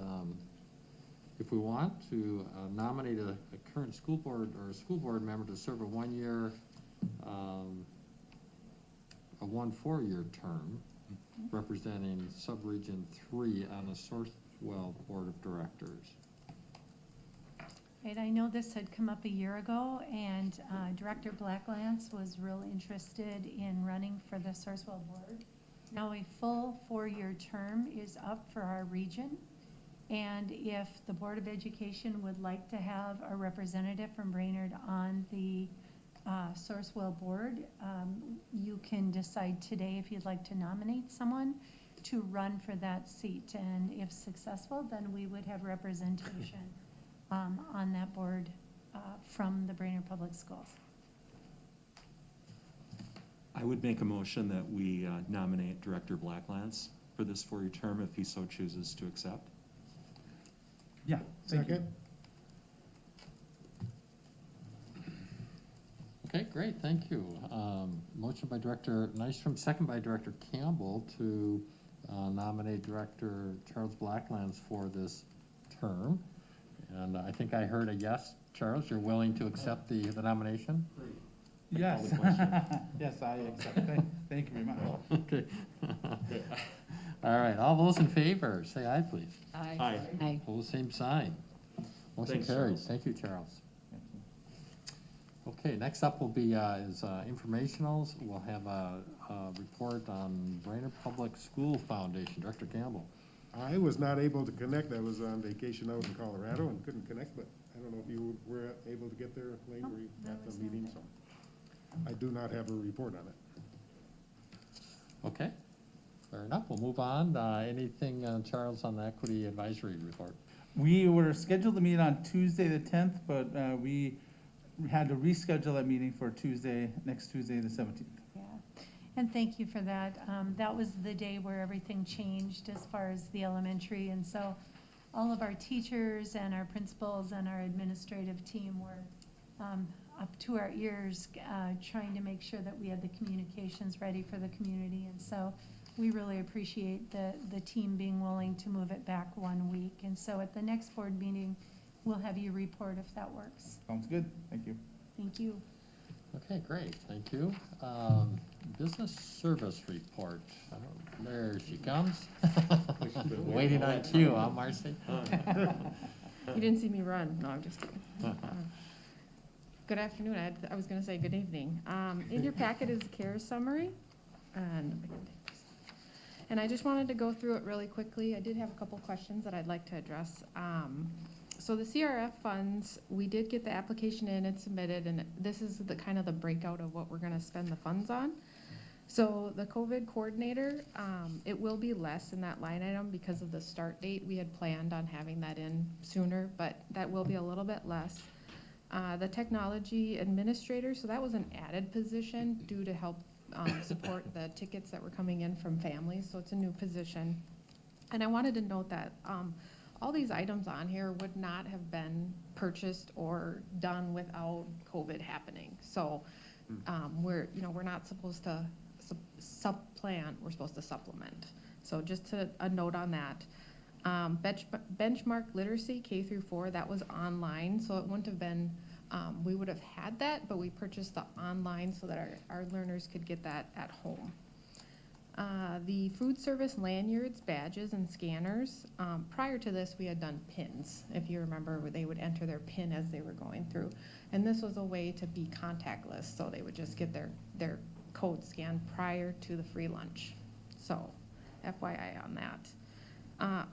if we want to nominate a current school board or a school board member to serve a 1-year, a 4-year term representing Subregion 3 on the Sourcewell Board of Directors. Right, I know this had come up a year ago, and Director Blacklance was real interested in running for the Sourcewell Board. Now a full 4-year term is up for our region, and if the Board of Education would like to have a representative from Brainerd on the Sourcewell Board, you can decide today if you'd like to nominate someone to run for that seat, and if successful, then we would have representation on that board from the Brainerd Public Schools. I would make a motion that we nominate Director Blacklands for this 4-year term if he so chooses to accept. Yeah. thank you. Second? Okay, great, thank you. Motion by Director Nystrom, second by Director Campbell to nominate Director Charles Blacklands for this term. And I think I heard a yes. Charles, you're willing to accept the nomination? Yes. Yes, I accept. Thank you very much. Okay. All right, all those in favor, say aye, please. Aye. Aye. Pose same sign. Motion Thanks, carries. Charles. Thank you, Charles. Okay, next up will be informationals. We'll have a report on Brainerd Public School Foundation. Director Campbell. I was not able to connect. I was on vacation out in Colorado and couldn't connect, but I don't know if you were able to get there, Lane, were you at the meeting? So I do not have a report on it. Okay, fair enough. We'll move on. Anything, Charles, on the Equity Advisory Report? We were scheduled to meet on Tuesday the 10th, but we had to reschedule that meeting for next Tuesday the 17th. Yeah, and thank you for that. That was the day where everything changed as far as the elementary, and so all of our teachers and our principals and our administrative team were up to our ears trying to make sure that we had the communications ready for the community, and so we really appreciate the team being willing to move it back 1 week. And so at the next board meeting, we'll have you report if that works. Sounds good. Thank you. Thank you. Okay, great, thank you. Business Service Report. There she comes. Waiting on cue, huh, Marcy? You didn't see me run. No, I'm just kidding. Good afternoon. I was going to say good evening. In your packet is a CARES summary. And I just wanted to go through it really quickly. I did have a couple questions that I'd like to address. So the CRF funds, we did get the application in and submitted, and this is the kind of the breakout of what we're going to spend the funds on. So the COVID coordinator, it will be less in that line item because of the start date. We had planned on having that in sooner, but that will be a little bit less. The technology administrator, so that was an added position due to help support the tickets that were coming in from families, so it's a new position. And I wanted to note that all these items on here would not have been purchased or done without COVID happening. So we're not supposed to supplant, we're supposed to supplement. So just a note on that. Benchmark literacy K through 4, that was online, so it wouldn't have been, we would have had that, but we purchased the online so that our learners could get that at home. The food service lanyards, badges, and scanners, prior to this we had done pins. If you remember, where they would enter their pin as they were going through. And this was a way to be contactless, so they would just get their code scanned prior to the free lunch. So FYI on that.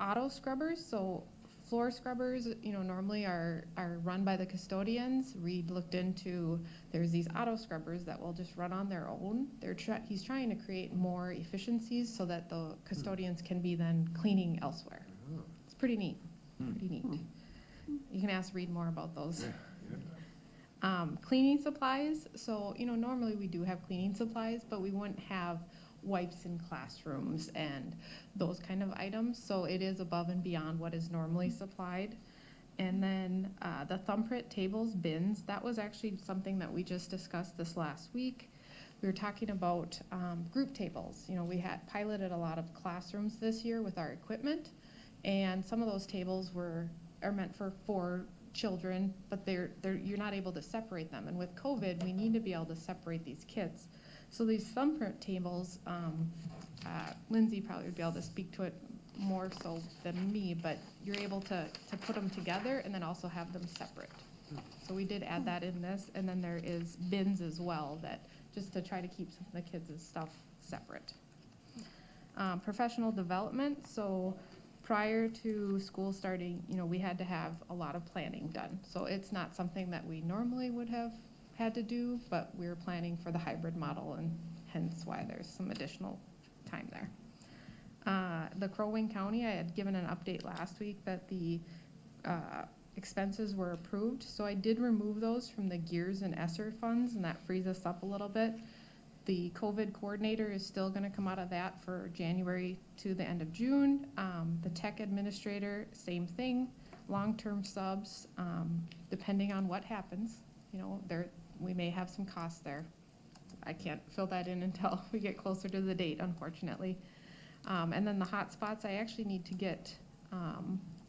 Auto scrubbers, so floor scrubbers, normally are run by the custodians. Reed looked into, there's these auto scrubbers that will just run on their own. He's trying to create more efficiencies so that the custodians can be then cleaning elsewhere. It's pretty neat, pretty neat. You can ask Reed more about those. Cleaning supplies, so, normally we do have cleaning supplies, but we wouldn't have wipes in classrooms and those kind of items, so it is above and beyond what is normally supplied. And then the thumbprint tables, bins, that was actually something that we just discussed this last week. We were talking about group tables. We had piloted a lot of classrooms this year with our equipment, and some of those tables are meant for 4 children, but you're not able to separate them. And with COVID, we need to be able to separate these kids. So these thumbprint tables, Lindsay probably would be able to speak to it more so than me, but you're able to put them together and then also have them separate. So we did add that in this, and then there is bins as well, that just to try to keep some of the kids' stuff separate. Professional development, so prior to school starting, we had to have a lot of planning done. So it's not something that we normally would have had to do, but we were planning for the hybrid model, and hence why there's some additional time there. The Crow Wing County, I had given an update last week that the expenses were approved, so I did remove those from the gears and ESSER funds, and that frees us up a little bit. The COVID coordinator is still gonna come out of that for January to the end of June. The tech administrator, same thing. Long-term subs, depending on what happens, you know, we may have some costs there. I can't fill that in until we get closer to the date, unfortunately. And then the hotspots, I actually need to get,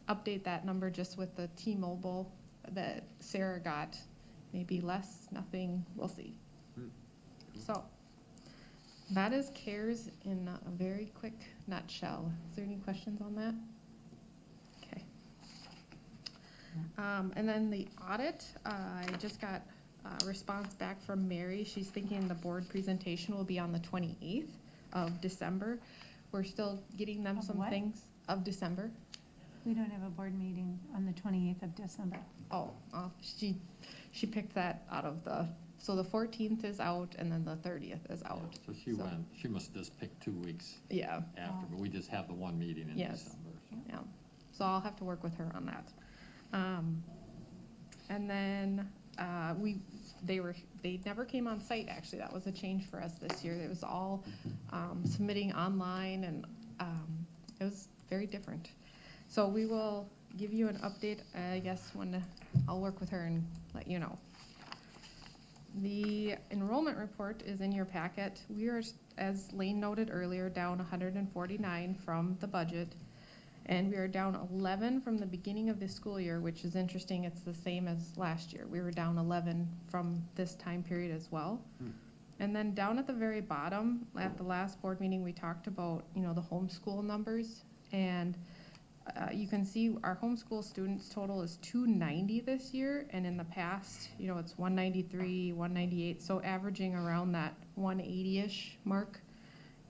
update that number just with the T-Mobile that Sarah got. Maybe less, nothing, we'll see. So, that is CARES in a very quick nutshell. Is there any questions on that? Okay. And then the audit, I just got a response back from Mary. She's thinking the board presentation will be on the 28th of December. We're still getting them Of some what? things of December. We don't have a board meeting on the 28th of December. Oh, she picked that out of so the 14th is out and then the 30th is out. So she must just pick 2 weeks Yeah, after, but we just have the one meeting in Yes. December. yeah. So I'll have to work with her on that. And then, they never came on site, actually. That was a change for us this year. It was all, submitting online and, it was very different. So we will give you an update, I guess, when I'll work with her and let you know. The enrollment report is in your packet. We are, as Lane noted earlier, down 149 from the budget. And we are down 11 from the beginning of the school year, which is interesting. It's the same as last year. We were down 11 from this time period as well. And then down at the very bottom, at the last board meeting, we talked about, you know, the homeschool numbers. And you can see our homeschool students total is 290 this year. And in the past, you know, it's 193, 198. So averaging around that 180-ish mark.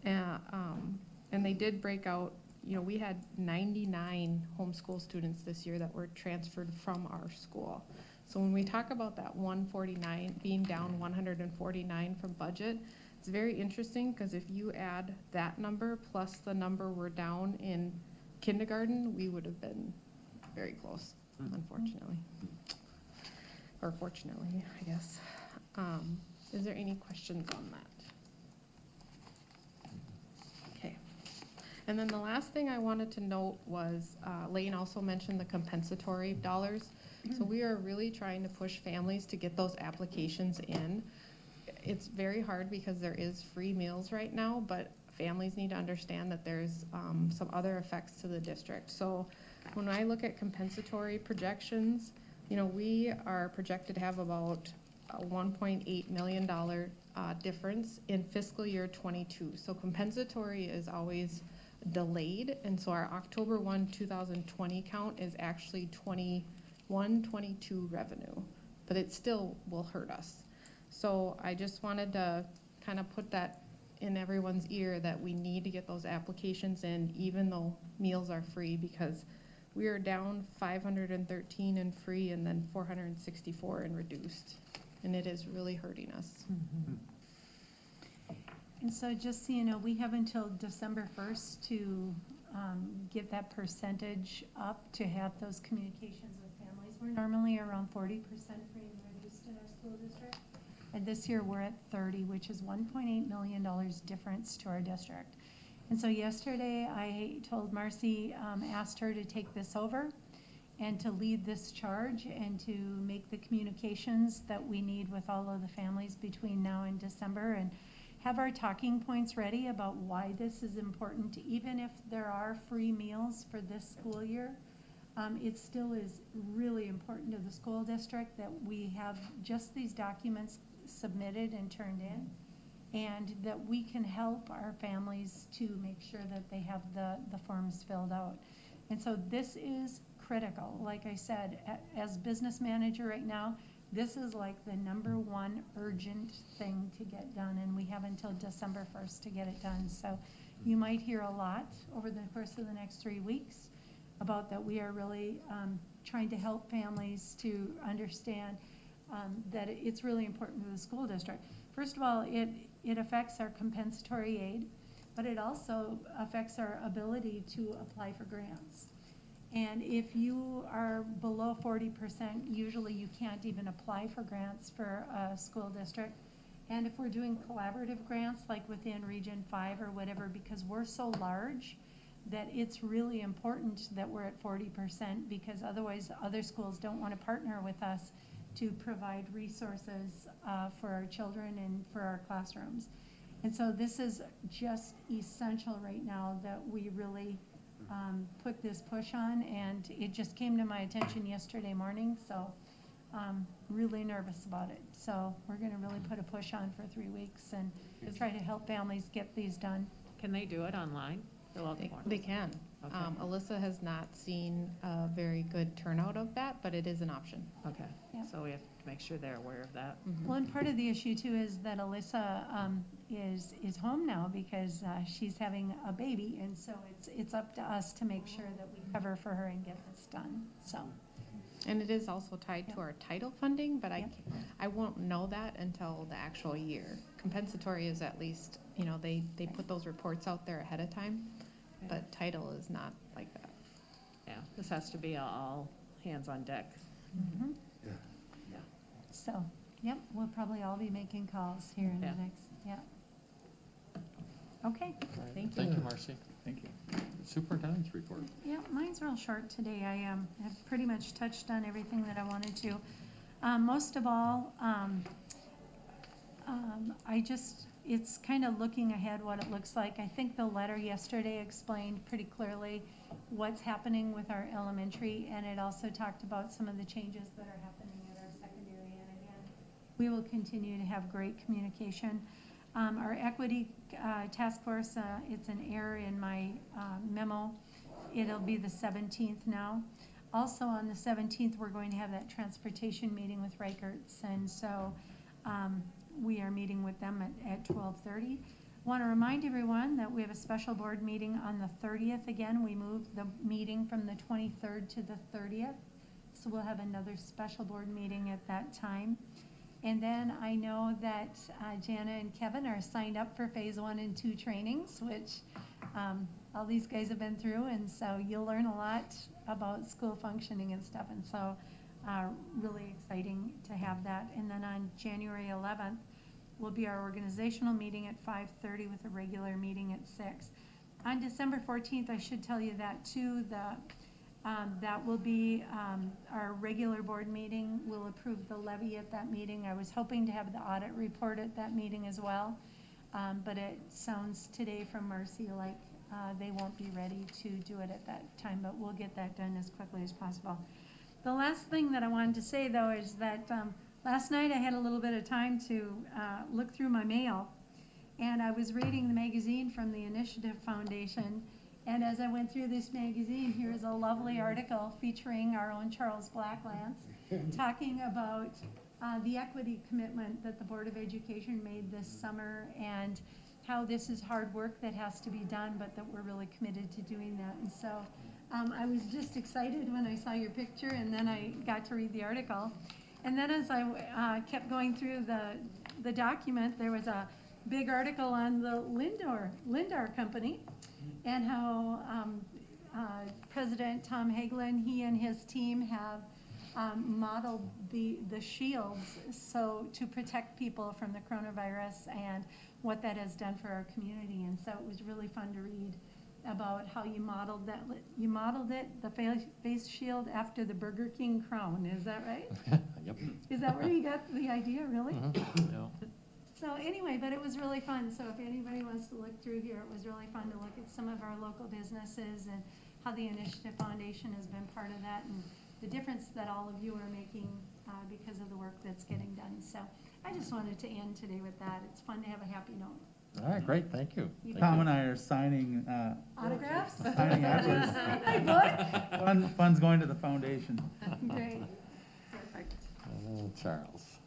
And they did break out. You know, we had 99 homeschool students this year that were transferred from our school. So when we talk about that 149, being down 149 from budget, it's very interesting because if you add that number plus the number we're down in kindergarten, we would have been very close, unfortunately. Or fortunately, I guess. Is there any questions on that? And then the last thing I wanted to note was, Lane also mentioned the compensatory dollars. So we are really trying to push families to get those applications in. It's very hard because there is free meals right now, but families need to understand that there's some other effects to the district. So when I look at compensatory projections, you know, we are projected to have about a $1.8 million difference in fiscal year 22. So compensatory is always delayed, and so our October 1, 2020 count is actually 21-22 revenue, but it still will hurt us. So I just wanted to kind of put that in everyone's ear that we need to get those applications in, even though meals are free, because we are down 513 in free and then 464 in reduced, and it is really hurting us. And so just so you know, we have until December 1st to get that percentage up to have those communications with families. We're normally around 40% free and reduced in our school district. And this year we're at 30, which is $1.8 million difference to our district. And so yesterday I told Marcy, asked her to take this over and to lead this charge and to make the communications that we need with all of the families between now and December, and have our talking points ready about why this is important. Even if there are free meals for this school year, it still is really important to the school district that we have just these documents submitted and turned in, and that we can help our families to make sure that they have the forms filled out. And so this is critical. Like I said, as business manager right now, this is like the #1 urgent thing to get done, and we have until December 1st to get it done. So you might hear a lot over the course of the next 3 weeks about that. We are really trying to help families to understand that it's really important to the school district. First of all, it affects our compensatory aid, but it also affects our ability to apply for grants. And if you are below 40%, usually you can't even apply for grants for a school district. And if we're doing collaborative grants, like within Region 5 or whatever, because we're so large, that it's really important that we're at 40%, because otherwise other schools don't want to partner with us to provide resources for our children and for our classrooms. And so this is just essential right now that we really put this push on, and it just came to my attention yesterday morning, so really nervous about it. So we're gonna really put a push on for 3 weeks and try to help families get these done. Can they do it online? Fill out the form? They can. Okay. Alyssa has not seen a very good turnout of that, but it is an option. Okay, Yep. so we have to make sure they're aware of that. Well, and part of the issue too is that Alyssa is home now because she's having a baby, and so it's up to us to make sure that we cover for her and get this done, so. And it is also tied to our title funding, but Yep. I won't know that until the actual year. Compensatory is at least, they put those reports out there ahead of time, but title is not like that. Yeah, this has to be all hands on deck. Mhm. Yeah. Yeah. So, yep, we'll probably all be making calls here in the Yeah. next, yeah. Okay, Thank Thank you, Marcy. Thank you. Superintendent's report. yeah, mine's real short today. I have pretty much touched on everything that I wanted to. Most of all, it's kind of looking ahead what it looks like. I think the letter yesterday explained pretty clearly what's happening with our elementary, and it also talked about some of the changes that are happening at our secondary. And again, we will continue to have great communication. Our equity task force, it's an error in my memo. It'll be the 17th now. Also on the 17th, we're going to have that transportation meeting with Reichert's, and so we are meeting with them at 12:30. Want to remind everyone that we have a special board meeting on the 30th. Again, we moved the meeting from the 23rd to the 30th, so we'll have another special board meeting at that time. And then I know that Jana and Kevin are signed up for phase 1 and 2 trainings, which all these guys have been through, and so you'll learn a lot about school functioning and stuff, and so really exciting to have that. And then on January 11th will be our organizational meeting at 5:30 with a regular meeting at 6. On December 14th, I should tell you that too, that will be our regular board meeting. We'll approve the levy at that meeting. I was hoping to have the audit report at that meeting as well, but it sounds today from Marcy like they won't be ready to do it at that time, but we'll get that done as quickly as possible. The last thing that I wanted to say, though, is that last night I had a little bit of time to look through my mail, and I was reading the magazine from the Initiative Foundation. And as I went through this magazine, here's a lovely article featuring our own Charles Blacklance, talking about the equity commitment that the Board of Education made this summer, and how this is hard work that has to be done, but that we're really committed to doing that. And so I was just excited when I saw your picture, and then I got to read the article. And then as I kept going through the document, there was a big article on the Lindor Company, and how President Tom Hagelin, he and his team have modeled the shields so to protect people from the coronavirus, and what that has done for our community. And so it was really fun to read about how you modeled that. You modeled it, the face shield, after the Burger King crown. Is that right? Yep. Is that where you got the idea, really? Yeah. So anyway, but it was really fun. So if anybody wants to look through here, it was really fun to look at some of our local businesses and how the Initiative Foundation has been part of that, and the difference that all of you are making because of the work that's getting done. So I just wanted to end today with that. It's fun to have a happy note. All right, great, thank you. You Tom and I are signing, Autographs? signing after. Funds going to the foundation. Great. Perfect. Oh, Charles.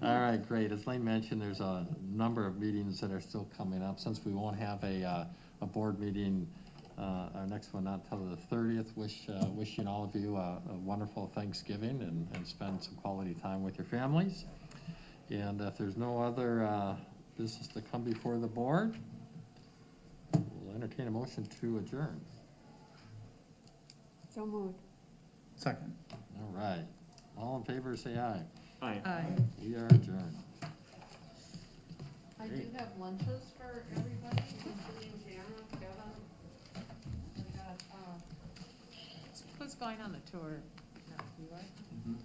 All right, great. As Lane mentioned, there's a number of meetings that are still coming up. Since we won't have a board meeting, our next one not till the 30th, wishing all of you a wonderful Thanksgiving, and spend some quality time with your families. And if there's no other business to come before the board, we'll entertain a motion to adjourn. So moved. Second. All right. All in favor, say aye. Aye. We are adjourned. I do have lunches for everybody, including Jana, Kevin. We got, Who's going on the tour? No, you are?